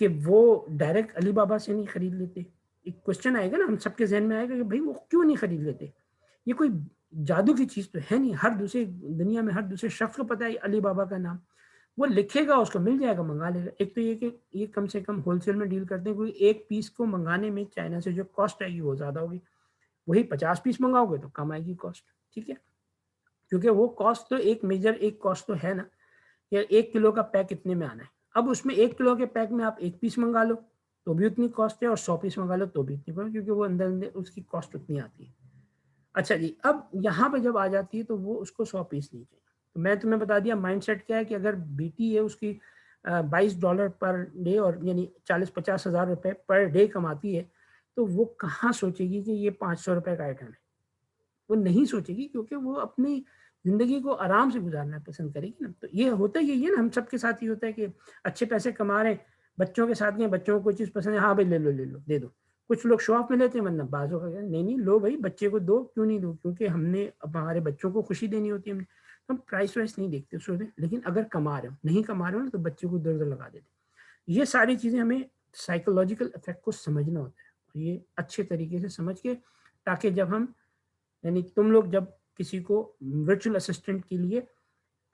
कि वो डायरेक्ट अली बाबा से नहीं खरीद लेते। एक क्वेश्चन आएगा ना, हम सबके जहन में आएगा कि भाई वो क्यों नहीं खरीद लेते। ये कोई जादू की चीज़ तो है नहीं, हर दूसरे दुनिया में हर दूसरे शख्स को पता है अली बाबा का नाम, वो लिखेगा उसको मिल जाएगा, मंगा लेगा। एक तो ये कि ये कम से कम होलसेल में डील करते हैं, क्योंकि एक पीस को मंगाने में चाइना से जो कॉस्ट आएगी वो ज़्यादा होगी, वही 50 पीस मंगाओगे तो कम आएगी कॉस्ट, ठीक है। क्योंकि वो कॉस्ट तो एक कॉस्ट तो है ना, या 1 किलो का पैक कितने में आना है। अब उसमें 1 किलो के पैक में आप 1 पीस मंगा लो तो भी उतनी कॉस्ट है, और 100 पीस मंगा लो तो भी इतनी कॉस्ट, क्योंकि वो अंदर उसकी कॉस्ट उतनी आती है। अच्छा जी, अब यहाँ पे जब आ जाती है तो वो उसको 100 पीस नहीं चाहिए। तो मैं तुम्हें बता दिया माइंडसेट क्या है कि अगर बीटी है उसकी $22 पर डे, और यानी 40-50 हज़ार रुपये पर डे कमाती है, तो वो कहाँ सोचेगी कि ये 500 रुपये का आइटम है। वो नहीं सोचेगी, क्योंकि वो अपनी ज़िंदगी को आराम से गुजारना पसंद करेगी ना। तो ये होता यही है ना, हम सबके साथ ही होता है कि अच्छे पैसे कमा रहे हैं, बच्चों के साथ गए, बच्चों को कोई चीज़ पसंद है, हाँ भाई ले लो दे दो। कुछ लोग शो ऑफ में लेते हैं, वरना बाज़ों का नहीं लो भाई बच्चे को दो, क्यों नहीं दो, क्योंकि हमने अब हमारे बच्चों को खुशी देनी होती है, हम प्राइस वाइस नहीं देखते सोचते। लेकिन अगर कमा रहे हो, नहीं कमा रहे हो ना, तो बच्चे को दर्द लगा देते। ये सारी चीज़ें हमें साइकोलॉजिकल इफेक्ट को समझना होता है, और ये अच्छे तरीके से समझ के, ताकि जब हम, यानी तुम लोग जब किसी को वर्चुअल असिस्टेंट के लिए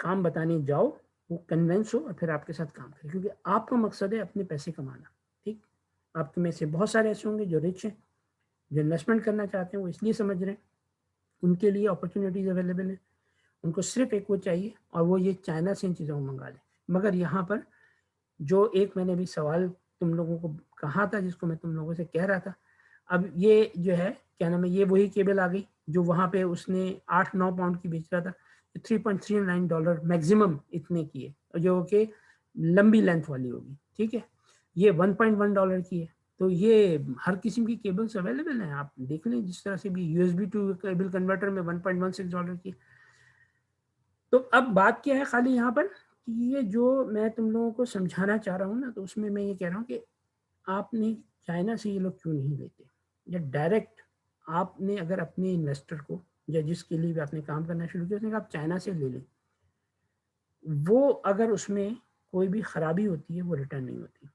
काम बताने जाओ, वो कन्विंस हो और फिर आपके साथ काम करे, क्योंकि आपका मकसद है अपने पैसे कमाना। ठीक, आपके में से बहुत सारे ऐसे होंगे जो रिच हैं, जो इन्वेस्टमेंट करना चाहते हैं, वो इसलिए समझ रहे हैं, उनके लिए अपॉर्चुनिटीज अवेलेबल है, उनको सिर्फ एक वो चाहिए, और वो ये चाइना से इन चीज़ों को मंगा लें। मगर यहाँ पर जो एक मैंने भी सवाल तुम लोगों को कहा था, जिसको मैं तुम लोगों से कह रहा था, अब ये जो है क्या नाम है, ये वही केबल आ गई जो वहाँ पे उसने 8-9 पाउंड की बेच रहा था, $3.39 मैक्सिमम इतने की है, जो कि लंबी लेंथ वाली होगी, ठीक है। ये $1.1 की है। तो ये हर किस्म की केबल्स अवेलेबल हैं, आप देख लें, जिस तरह से भी USB टू केबल कन्वर्टर में $1.16 की। तो अब बात क्या है खाली यहाँ पर कि ये जो मैं तुम लोगों को समझाना चाह रहा हूँ ना, तो उसमें मैं ये कह रहा हूँ कि आपने चाइना से ये लोग क्यों नहीं लेते, या डायरेक्ट आपने अगर अपने इन्वेस्टर को, या जिसके लिए भी आपने काम करना शुरू किया, उसने कहा आप चाइना से ले लें, वो अगर उसमें कोई भी खराबी होती है वो रिटर्न नहीं होती,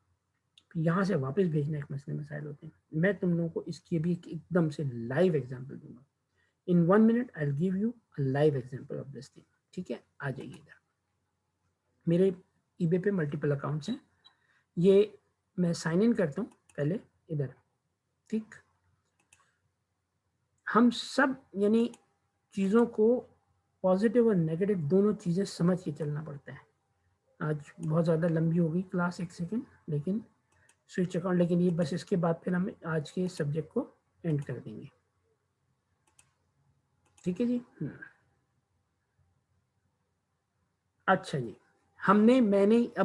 यहाँ से वापस भेजना एक मसले मसाइल होते हैं। मैं तुम लोगों को इसकी भी एकदम से लाइव एग्जाम्पल दूंगा। इन 1 minute I will give you a live example of this thing, ठीक है। आ जाइए इधर, मेरे ईबे पे मल्टीपल अकाउंट्स हैं, ये मैं साइन इन करता हूँ पहले इधर, ठीक। हम सब यानी चीज़ों को पॉजिटिव और नेगेटिव दोनों चीज़ें समझ के चलना पड़ता है। आज बहुत ज़्यादा लंबी हो गई क्लास, एक सेकेंड, लेकिन स्विच अकाउंट, लेकिन ये बस इसके बाद फिर हम आज के सब्जेक्ट को एंड कर देंगे, ठीक है जी। अच्छा जी, अब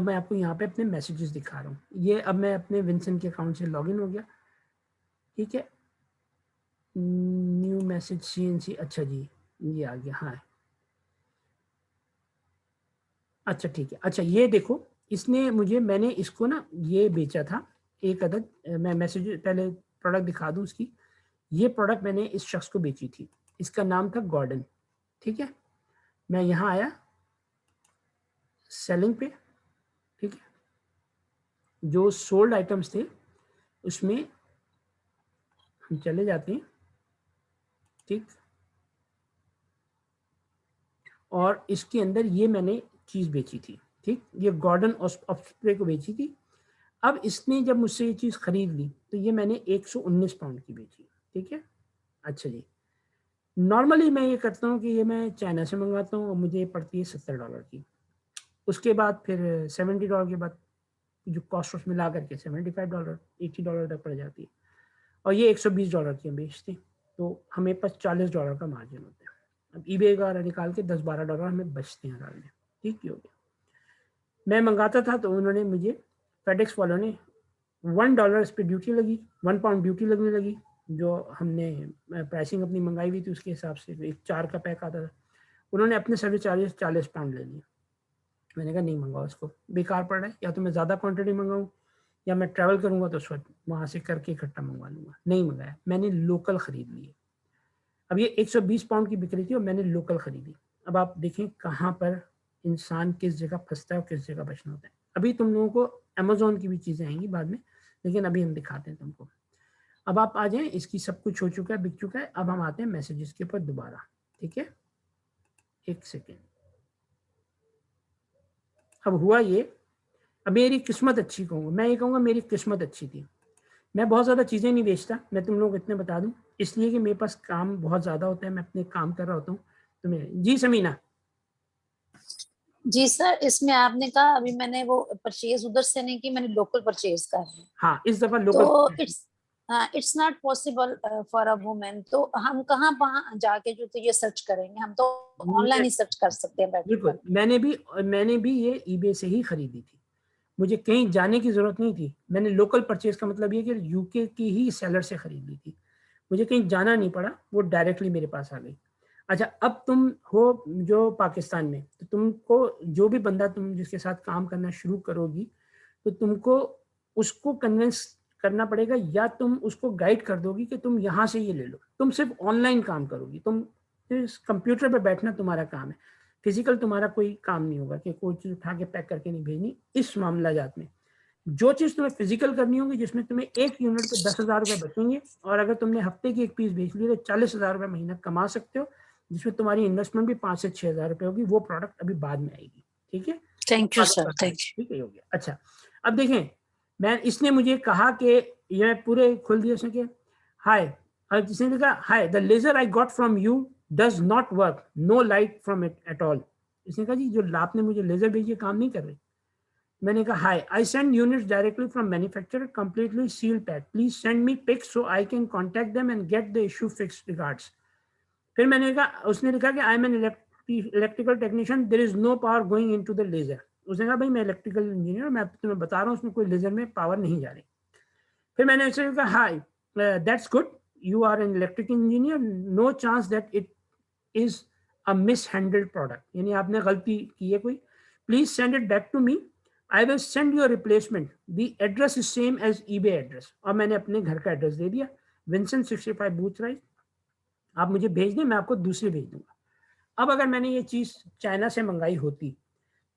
मैं आपको यहाँ पे अपने मैसेजेस दिखा रहा हूँ। ये अब मैं अपने विंसन के अकाउंट से लॉगिन हो गया, ठीक है। न्यू मैसेज CNC, अच्छा जी ये आ गया, हाँ अच्छा ठीक है। अच्छा ये देखो, इसने मुझे, मैंने इसको ना ये बेचा था एक अदद, मैं मैसेज पहले प्रोडक्ट दिखा दूं उसकी। ये प्रोडक्ट मैंने इस शख्स को बेची थी, इसका नाम था गॉर्डन, ठीक है। मैं यहाँ आया सेलिंग पे, ठीक है, जो सोल्ड आइटम्स थे उसमें हम चले जाते हैं, ठीक, और इसके अंदर ये मैंने चीज़ बेची थी, ठीक, ये गॉर्डन ऑस्प्रे को बेची थी। अब इसने जब मुझसे ये चीज़ खरीद ली तो ये मैंने 119 पाउंड की बेची, ठीक है। अच्छा जी, नॉर्मली मैं ये करता हूँ कि ये मैं चाइना से मंगवाता हूँ और मुझे ये पड़ती है $70 की। उसके बाद फिर $70 के बाद जो कॉस्ट उसमें ला करके $75 $80 तक पड़ जाती है, और ये $120 की हम बेचते हैं, तो हमें पास $40 का मार्जिन होता है। अब ईबे का निकाल के $10-12 हमें बचते हैं हर में, ठीक ही हो गया। मैं मंगाता था तो उन्होंने मुझे, फेडेक्स वालों ने $1 इस पर ड्यूटी लगी, 1 पाउंड ड्यूटी लगने लगी, जो हमने प्राइसिंग अपनी मंगाई हुई थी उसके हिसाब से, एक 4 का पैक आता था। उन्होंने अपने सर्विस चार्जेस 40 पाउंड ले लिए। मैंने कहा नहीं मंगाओ इसको, बेकार पड़ रहा है, या तो मैं ज़्यादा क्वांटिटी मंगाऊँ या मैं ट्रैवल करूँगा तो उस वक्त वहाँ से करके इकट्ठा मंगवा लूँगा। नहीं मंगाया, मैंने लोकल ख़रीद लिए। अब ये 120 पाउंड की बिक रही थी और मैंने लोकल ख़रीदी। अब आप देखें कहाँ पर इंसान किस जगह फंसता है और किस जगह बचना होता है। अभी तुम लोगों को अमेज़ोन की भी चीज़ें आएंगी बाद में, लेकिन अभी हम दिखाते हैं तुमको। अब आप आ जाएं, इसकी सब कुछ हो चुका है, बिक चुका है। अब हम आते हैं मैसेजेस के ऊपर दोबारा, ठीक है, एक सेकेंड। अब हुआ ये, अब मेरी किस्मत अच्छी कहूँगा, मैं ये कहूँगा मेरी किस्मत अच्छी थी। मैं बहुत ज़्यादा चीज़ें नहीं बेचता, मैं तुम लोगों को इतने बता दूं, इसलिए कि मेरे पास काम बहुत ज़्यादा होता है, मैं अपने काम कर रहा होता हूँ। तो मैं, जी समीना। जी सर, इसमें आपने कहा अभी मैंने वो परचेज उधर से नहीं की, मैंने लोकल परचेज का है, हाँ इस दफ़ा लोकल। तो it's not possible for a women. तो हम कहाँ वहाँ जाके जो तो ये सर्च करेंगे, हम तो ऑनलाइन ही सर्च कर सकते हैं बैठ बिल्कुल, कर। मैंने भी ये ईबे से ही खरीदी थी, मुझे कहीं जाने की ज़रूरत नहीं थी। मैंने लोकल परचेज का मतलब ये कि यूके की ही सेलर से खरीद ली थी, मुझे कहीं जाना नहीं पड़ा, वो डायरेक्टली मेरे पास आ गई। अच्छा, अब तुम हो जो पाकिस्तान में, तो तुमको जो भी बंदा तुम जिसके साथ काम करना शुरू करोगी, तो तुमको उसको कन्विंस करना पड़ेगा, या तुम उसको गाइड कर दोगी कि तुम यहाँ से ये ले लो। तुम सिर्फ ऑनलाइन काम करोगी, तुम इस कंप्यूटर पे बैठना तुम्हारा काम है, फिजिकल तुम्हारा कोई काम नहीं होगा कि कोई चीज़ उठा के पैक करके नहीं भेजनी। इस मामला जात में जो चीज़ तुम्हें फिजिकल करनी होगी, जिसमें तुम्हें एक यूनिट पे 10,000 रुपये बचेंगे, और अगर तुमने हफ्ते की एक पीस बेच ली तो 40,000 रुपये महीना कमा सकते हो, जिसमें तुम्हारी इन्वेस्टमेंट भी 5 से 6,000 रुपये होगी। वो प्रोडक्ट अभी बाद में आएगी, ठीक है। थैंक यू सर, थैंक ठीक है, हो गया। अच्छा, अब देखें, मैं, इसने मुझे कहा कि ये पूरे खोल दिए उसने कि हाय, और जिसने लिखा hi the laser I got from you does not work, no light from it at all. इसने कहा जी जो आपने मुझे लेजर भेजी काम नहीं कर रही। मैंने कहा hi, I send units directly from manufacturer completely seal pack, please send me pics so I can contact them and get the issue fix regards. फिर मैंने कहा, उसने लिखा कि I am an electrical technician, there is no power going into the laser. उसने कहा भाई मैं इलेक्ट्रिकल इंजीनियर, मैं तुम्हें बता रहा हूँ उसमें कोई लेजर में पावर नहीं जा रही। फिर मैंने उससे कहा hi that's good, you are an electrical engineer, no chance that it is a mishandled product, यानी आपने गलती की है कोई, please send it back to me, I will send your replacement, the address is same as eBay address. और मैंने अपने घर का एड्रेस दे दिया, विंसेंट 65 बूथ राइट, आप मुझे भेज दें, मैं आपको दूसरी भेज दूंगा। अब अगर मैंने ये चीज़ चाइना से मंगाई होती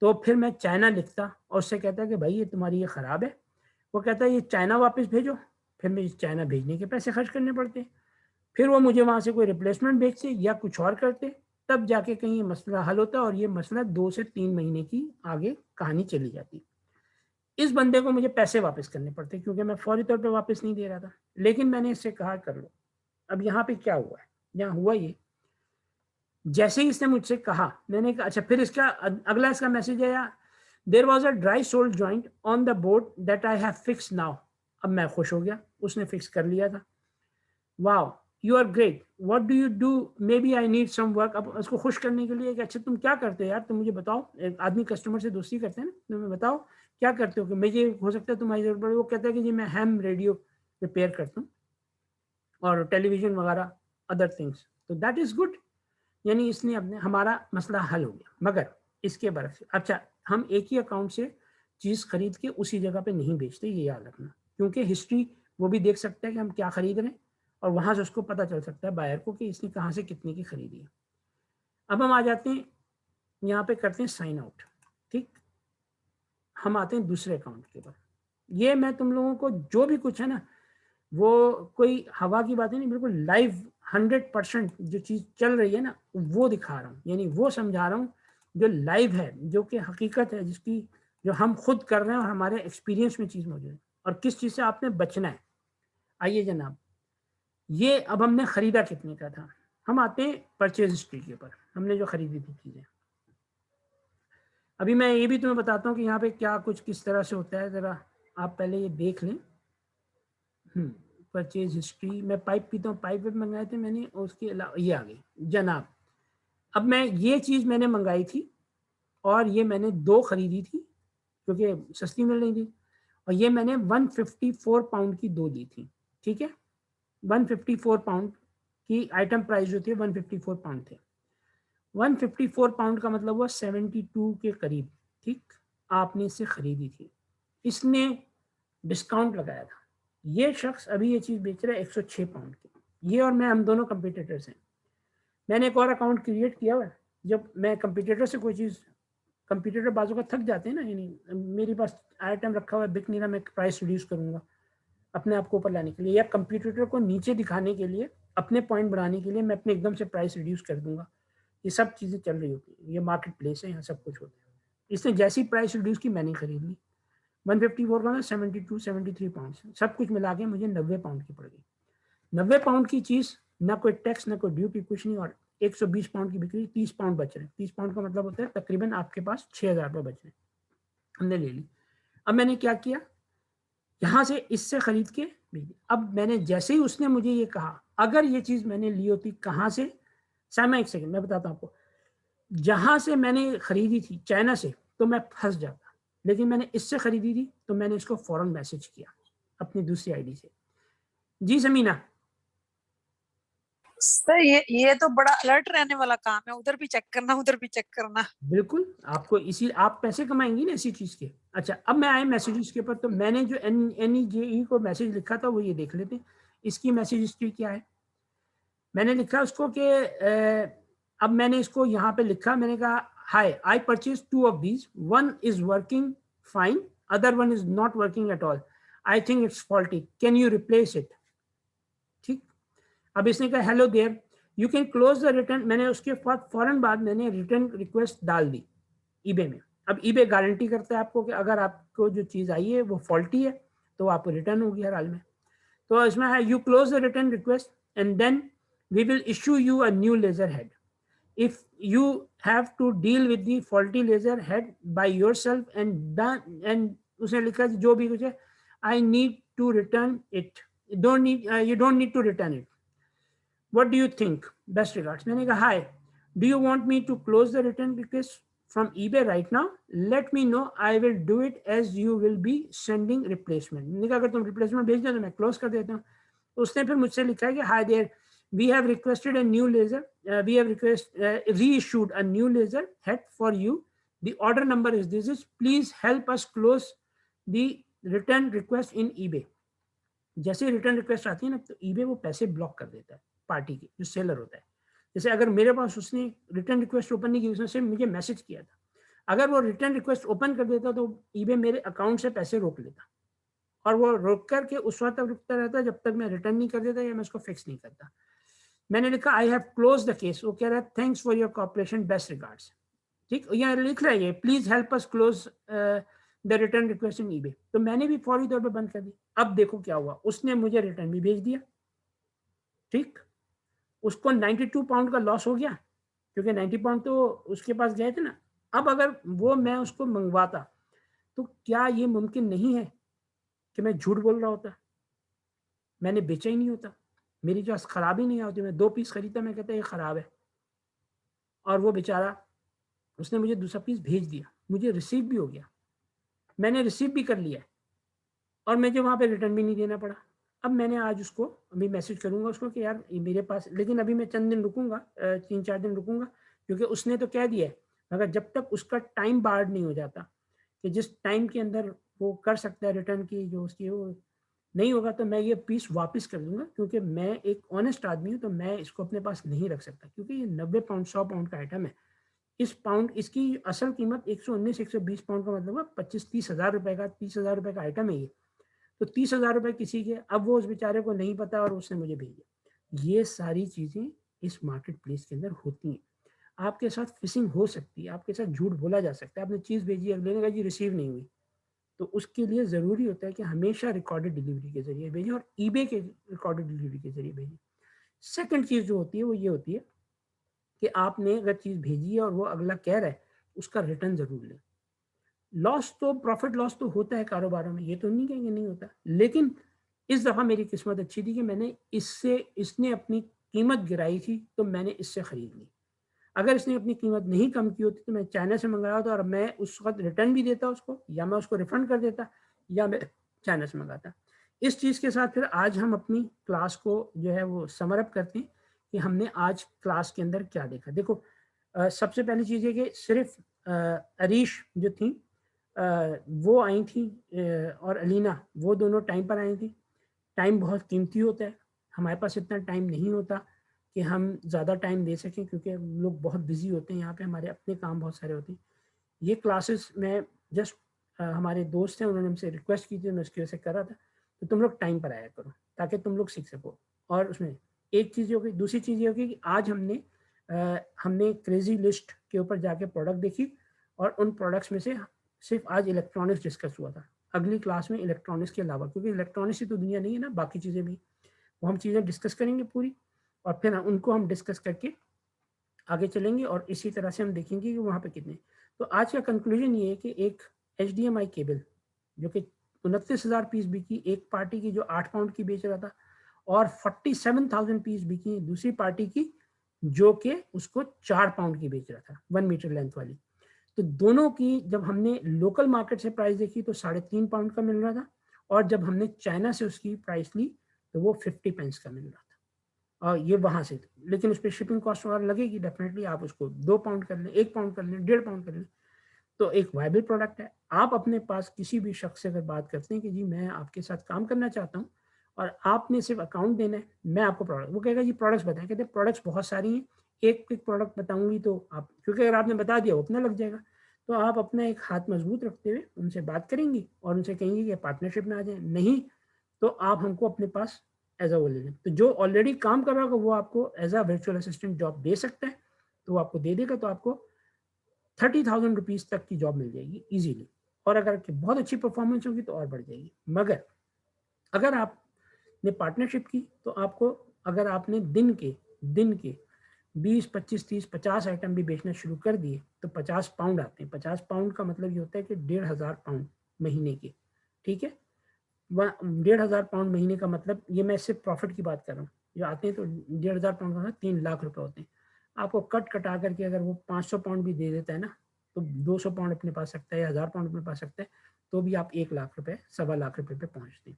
तो फिर मैं चाइना लिखता और उससे कहता कि भाई ये तुम्हारी ये ख़राब है, वो कहता है ये चाइना वापस भेजो, फिर मैं चाइना भेजने के पैसे खर्च करने पड़ते, फिर वो मुझे वहाँ से कोई रिप्लेसमेंट भेजते या कुछ और करते, तब जाके कहीं ये मसला हल होता, और ये मसला 2 से 3 महीने की आगे कहानी चली जाती। इस बंदे को मुझे पैसे वापस करने पड़ते क्योंकि मैं फौरी तौर पे वापस नहीं दे रहा था, लेकिन मैंने इससे कहा कर लो। अब यहाँ पे क्या हुआ है, यहाँ हुआ ये, जैसे ही इसने मुझसे कहा, मैंने कहा अच्छा, फिर इसका अगला इसका मैसेज आया, there was a dry sold joint on the board that I have fix now. अब मैं खुश हो गया, उसने फिक्स कर लिया था। Wow, you are great, what do you do, may be I need some work. अब उसको खुश करने के लिए कि अच्छा तुम क्या करते हो यार, तुम मुझे बताओ, एक आदमी कस्टमर से दोस्ती करते हैं ना, तुम्हें बताओ क्या करते हो कि मुझे हो सकता है तुम्हारी जरूरत पड़े। वो कहता है कि जी मैं हैम रेडियो रिपेयर करता हूँ और टेलीविज़न वगैरह अदर थिंग्स, तो दैट इज गुड, यानी इसने अपने हमारा मसला हल हो गया। मगर इसके बरक्स, अच्छा हम एक ही अकाउंट से चीज़ खरीद के उसी जगह पे नहीं बेचते, ये याद रखना, क्योंकि हिस्ट्री वो भी देख सकता है कि हम क्या खरीद रहे हैं, और वहां से उसको पता चल सकता है बायर को कि इसने कहाँ से कितने की खरीदी है। अब हम आ जाते हैं यहाँ पे, करते हैं साइन आउट। ठीक, हम आते हैं दूसरे अकाउंट के ऊपर। ये मैं तुम लोगों को जो भी कुछ है ना, वो कोई हवा की बातें नहीं, बिल्कुल लाइव 100% जो चीज़ चल रही है ना वो दिखा रहा हूँ, यानी वो समझा रहा हूँ जो लाइव है, जो कि हकीकत है, जिसकी जो हम खुद कर रहे हैं और हमारे एक्सपीरियंस में चीज़ मौजूद है, और किस चीज़ से आपने बचना है। आइए जनाब, ये अब हमने खरीदा कितने का था, हम आते हैं परचेज हिस्ट्री के ऊपर, हमने जो खरीदी थी चीज़ें। अभी मैं ये भी तुम्हें बताता हूँ कि यहाँ पे क्या कुछ किस तरह से होता है, ज़रा आप पहले ये देख लें। परचेज हिस्ट्री, मैं पाइप पीता हूँ, पाइप वेप मंगाए थे मैंने, और उसके अलावा ये आ गई जनाब। अब मैं ये चीज़ मैंने मंगाई थी, और ये मैंने 2 खरीदी थी क्योंकि सस्ती मिल रही थी, और ये मैंने 154 पाउंड की 2 ली थी। ठीक है, 154 पाउंड की आइटम प्राइस जो थी 154 पाउंड थे। 154 पाउंड का मतलब हुआ 72 के करीब। ठीक, आपने इससे खरीदी थी, इसने डिस्काउंट लगाया था। ये शख्स अभी ये चीज़ बेच रहा है 106 पाउंड की। ये और मैं, हम दोनों कंपटीटर्स हैं। मैंने एक और अकाउंट क्रिएट किया हुआ है, जब मैं कंपटीटर से कोई चीज़, कंपटीटर बाजू का थक जाते हैं ना, यानी मेरे पास आइटम रखा हुआ है, बिक नहीं रहा, मैं प्राइस रिड्यूस करूंगा अपने आप को ऊपर लाने के लिए, या कंपटीटर को नीचे दिखाने के लिए, अपने पॉइंट बढ़ाने के लिए मैं अपने एकदम से प्राइस रिड्यूस कर दूंगा। ये सब चीज़ें चल रही होती है, ये मार्केट प्लेस है, यहाँ सब कुछ होता है। इसने जैसी प्राइस रिड्यूस की मैंने खरीद ली। 154 का 72 73 पाउंड, सब कुछ मिला के मुझे 90 पाउंड की पड़ गई। 90 पाउंड की चीज़, ना कोई टैक्स ना कोई ड्यूटी, कुछ नहीं, और 120 पाउंड की बिक्री, 30 पाउंड बच रहे। 30 पाउंड का मतलब होता है तकरीबन आपके पास 6,000 रुपये बच रहे। हमने ले ली। अब मैंने क्या किया, यहाँ से इससे खरीद के भेज दी। अब मैंने जैसे ही उसने मुझे ये कहा, अगर ये चीज़ मैंने ली होती कहाँ से, सामा एक सेकंड मैं बताता हूँ आपको, जहाँ से मैंने खरीदी थी चाइना से, तो मैं फंस जाता, लेकिन मैंने इससे खरीदी थी तो मैंने इसको फौरन मैसेज किया अपनी दूसरी आईडी से। जी समीना। सर ये तो बड़ा अलर्ट रहने वाला काम है, उधर भी चेक करना उधर भी चेक करना। बिल्कुल, आपको इसी, आप पैसे कमाएंगी ना इसी चीज़ के। अच्छा, अब मैं आए मैसेजेस के ऊपर, तो मैंने जो NEJE को मैसेज लिखा था वो ये देख लेते। इसकी मैसेज हिस्ट्री क्या है। मैंने लिखा उसको कि अब मैंने इसको यहाँ पे लिखा, मैंने कहा hi, I purchase 2 of these, one is working fine, other one is not working at all, I think it's faulty, can you replace it. ठीक, अब इसने कहा hello there, you can close the return. मैंने उसके फौरन बाद मैंने return request डाल दी ईबे में। अब ईबे गारंटी करता है आपको कि अगर आपको जो चीज़ आई है वो फॉल्टी है तो आपको रिटर्न होगी हर हाल में। तो इसमें है you close the return request and then we will issue you a new laser head. If you have to deal with the faulty laser head by yourself and उसने लिखा जो भी कुछ है, I need to return it. You don't need to return it. What do you think? Best regards. मैंने कहा hi. Do you want me to close the return request from eBay right now? Let me know. I will do it as you will be sending replacement. मैंने कहा अगर तुम replacement भेज दो तो मैं close कर देता हूँ। उसने फिर मुझसे लिखा है कि hi there, we have requested a new laser. We have reissued a new laser head for you. The order number is this. Please help us close the return request in eBay. जैसे return request आती है ना, तो eBay वो पैसे block कर देता है पार्टी के, जो सेलर होता है। जैसे अगर मेरे पास उसने रिटर्न रिक्वेस्ट ओपन नहीं की, उसने सिर्फ मुझे मैसेज किया था, अगर वो रिटर्न रिक्वेस्ट ओपन कर देता तो ईबे मेरे अकाउंट से पैसे रोक लेता, और वो रोक करके उस वक्त तक रुकता रहता जब तक मैं रिटर्न नहीं कर देता या मैं उसको फिक्स नहीं करता। मैंने लिखा I have close the case. वो कह रहा है thanks for your cooperation, best regards. ठीक, यहाँ लिख रहा है ये please help us close the return request in eBay. तो मैंने भी फौरी तौर पे बंद कर दी। अब देखो क्या हुआ, उसने मुझे रिटर्न भी भेज दिया। ठीक, उसको 92 पाउंड का लॉस हो गया, क्योंकि 90 पाउंड तो उसके पास गए थे ना। अब अगर वो मैं उसको मंगवाता तो क्या ये मुमकिन नहीं है कि मैं झूठ बोल रहा होता, मैंने बेचा ही नहीं होता, मेरी जो खराब ही नहीं होती, मैं 2 पीस खरीदा, मैं कहता ये खराब है, और वो बेचारा उसने मुझे दूसरा पीस भेज दिया, मुझे रिसीव भी हो गया, मैंने रिसीव भी कर लिया, और मुझे वहाँ पे रिटर्न भी नहीं देना पड़ा। अब मैंने आज उसको अभी मैसेज करूंगा उसको कि यार ये मेरे पास, लेकिन अभी मैं चंद दिन रुकूंगा, 3-4 दिन रुकूंगा, क्योंकि उसने तो कह दिया है, मगर जब तक उसका टाइम बार्ड नहीं हो जाता कि जिस टाइम के अंदर वो कर सकता है रिटर्न की जो उसकी वो नहीं होगा, तो मैं ये पीस वापस कर दूंगा, क्योंकि मैं एक ऑनेस्ट आदमी हूँ, तो मैं इसको अपने पास नहीं रख सकता, क्योंकि ये 90 पाउंड 100 पाउंड का आइटम है। इस पाउंड इसकी असल कीमत 119-120 पाउंड का मतलब है 25-30 हज़ार रुपए का, 30 हज़ार रुपए का आइटम है ये। तो 30 हज़ार रुपए किसी के, अब वो उस बेचारे को नहीं पता और उसने मुझे भेजा। ये सारी चीजें इस मार्केट प्लेस के अंदर होती हैं। आपके साथ फिशिंग हो सकती है, आपके साथ झूठ बोला जा सकता है, आपने चीज भेजी, अगले ने कहा जी रिसीव नहीं हुई, तो उसके लिए जरूरी होता है कि हमेशा रिकॉर्डेड डिलीवरी के जरिए भेजें और ईबे के रिकॉर्डेड डिलीवरी के जरिए भेजें। सेकंड चीज जो होती है वो ये होती है कि आपने अगर चीज भेजी है और वो अगला कह रहा है, उसका रिटर्न जरूर लें। लॉस तो, प्रॉफिट लॉस तो होता है कारोबारों में, ये तो नहीं कहेंगे नहीं होता, लेकिन इस दफा मेरी किस्मत अच्छी थी कि मैंने इसने अपनी कीमत गिराई थी तो मैंने इससे खरीद ली। अगर इसने अपनी कीमत नहीं कम की होती तो मैं चाइना से मंगाया होता और मैं उस वक्त रिटर्न भी देता उसको, या मैं उसको रिफंड कर देता, या मैं चाइना से मंगाता। इस चीज़ के साथ फिर आज हम अपनी क्लास को जो है वो समरअप करते हैं कि हमने आज क्लास के अंदर क्या देखा। देखो, सबसे पहली चीज़ है कि सिर्फ अरीश जो थी वो आई थी और अलीना, वो दोनों टाइम पर आई थी। टाइम बहुत कीमती होता है, हमारे पास इतना टाइम नहीं होता कि हम ज़्यादा टाइम दे सकें, क्योंकि हम लोग बहुत बिजी होते हैं यहाँ पे, हमारे अपने काम बहुत सारे होते हैं। ये क्लासेस मैं जस्ट हमारे दोस्त हैं, उन्होंने हमसे रिक्वेस्ट की थी, मैं उसकी वजह से कर रहा था। तो तुम लोग टाइम पर आया करो ताकि तुम लोग सीख सको। और उसमें एक चीज़ होगी, दूसरी चीज़ ये होगी कि आज हमने क्रेजी लिस्ट के ऊपर जाके प्रोडक्ट देखी और उन प्रोडक्ट्स में से सिर्फ आज इलेक्ट्रॉनिक्स डिस्कस हुआ था। अगली क्लास में इलेक्ट्रॉनिक्स के अलावा, क्योंकि इलेक्ट्रॉनिक्स ही तो दुनिया नहीं है ना, बाकी चीज़ें भी, वो हम चीज़ें डिस्कस करेंगे पूरी, और फिर उनको हम डिस्कस करके आगे चलेंगे और इसी तरह से हम देखेंगे कि वहाँ पे कितने। तो आज का कंक्लूजन ये है कि एक HDMI केबल जो कि 29,000 पीस बिकी एक पार्टी की, जो 8 पाउंड की बेच रहा था, और 47,000 पीस बिकी दूसरी पार्टी की जो कि उसको 4 पाउंड की बेच रहा था, 1 मीटर लेंथ वाली। तो दोनों की जब हमने लोकल मार्केट से प्राइस देखी तो 3.5 पाउंड का मिल रहा था, और जब हमने चाइना से उसकी प्राइस ली तो वो 50 पेंस का मिल रहा था। और ये वहां से, लेकिन उस पर शिपिंग कॉस्ट वगैरह लगेगी डेफिनेटली, आप उसको 2 पाउंड कर लें, 1 पाउंड कर लें, 1.5 पाउंड कर लें, तो एक वायबल प्रोडक्ट है। आप अपने पास किसी भी शख्स से अगर बात करते हैं कि जी मैं आपके साथ काम करना चाहता हूँ और आपने सिर्फ अकाउंट देना है, मैं आपको प्रोडक्ट, वो कहेगा जी प्रोडक्ट्स बताएं, कहते हैं प्रोडक्ट्स बहुत सारी हैं, एक एक प्रोडक्ट बताऊंगी तो आप, क्योंकि अगर आपने बता दिया वो अपना लग जाएगा, तो आप अपना एक हाथ मजबूत रखते हुए उनसे बात करेंगी और उनसे कहेंगे कि पार्टनरशिप में आ जाए, नहीं तो आप हमको अपने पास एज अ वो ले लें। तो जो ऑलरेडी काम कर रहा होगा वो आपको as a virtual assistant job दे सकता है, तो वो आपको दे देगा, तो आपको 30,000 रुपीज तक की जॉब मिल जाएगी इजीली, और अगर बहुत अच्छी परफॉर्मेंस होगी तो और बढ़ जाएगी। मगर अगर आपने पार्टनरशिप की तो आपको, अगर आपने दिन के 20, 25, 30, 50 आइटम भी बेचना शुरू कर दिए तो 50 पाउंड आते हैं। 50 पाउंड का मतलब ये होता है कि 1,500 पाउंड महीने के, ठीक है। 1,500 पाउंड महीने का मतलब, ये मैं सिर्फ प्रॉफिट की बात कर रहा हूँ, जो आते हैं तो 1,500 पाउंड का 3 लाख रुपए होते हैं। आपको कट कटा करके अगर वो 500 पाउंड भी दे देता है ना, तो 200 पाउंड अपने पास सकता है या 1,000 पाउंड अपने पास सकता है, तो भी आप 1 लाख रुपए, 1.25 लाख रुपए पे पहुंचते हैं।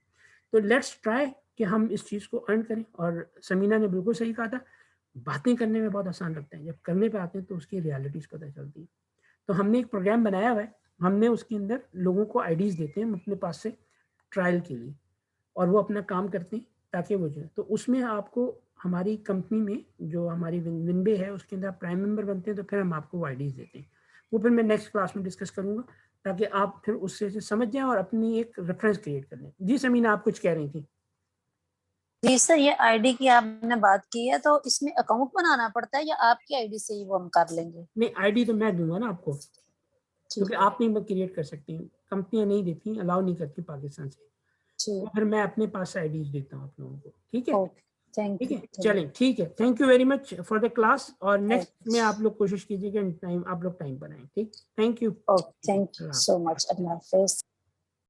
तो लेट्स ट्राई कि हम इस चीज़ को अर्न करें। और समीना ने बिल्कुल सही कहा था, बातें करने में बहुत आसान लगता है, जब करने पे आते हैं तो उसकी रियलिटीज पता चलती है। तो हमने एक प्रोग्राम बनाया हुआ है, हमने उसके अंदर लोगों को आईडीज देते हैं अपने पास से ट्रायल के लिए, और वो अपना काम करते हैं ताकि वो जो, तो उसमें आपको हमारी कंपनी में जो हमारी विनबे है उसके अंदर आप प्राइम मेंबर बनते हैं, तो फिर हम आपको आईडीज देते हैं। वो फिर मैं नेक्स्ट क्लास में डिस्कस करूंगा ताकि आप फिर उससे समझ जाएं और अपनी एक रेफरेंस क्रिएट कर लें। जी समीना, आप कुछ कह रही थी। जी सर, ये आईडी की आपने बात की है, तो इसमें अकाउंट बनाना पड़ता है या आपकी आईडी से ही वो हम कर लेंगे? नहीं, आईडी तो मैं दूंगा ना आपको, क्योंकि ठीक है, आप नहीं क्रिएट कर सकती हैं, कंपनियां नहीं देती, अलाउ नहीं करती पाकिस्तान से, तो ठीक, फिर मैं अपने पास से आईडीज देता हूँ आप लोगों को, ठीक है। ओके, थैंक ठीक यू, है, चलें, ठीक है, thank you very much for the class, और नेक्स्ट में आप लोग कोशिश कीजिएगा टाइम, आप लोग टाइम पर आए, ठीक, thank you. Okay, thank you so much, Allah Hafiz.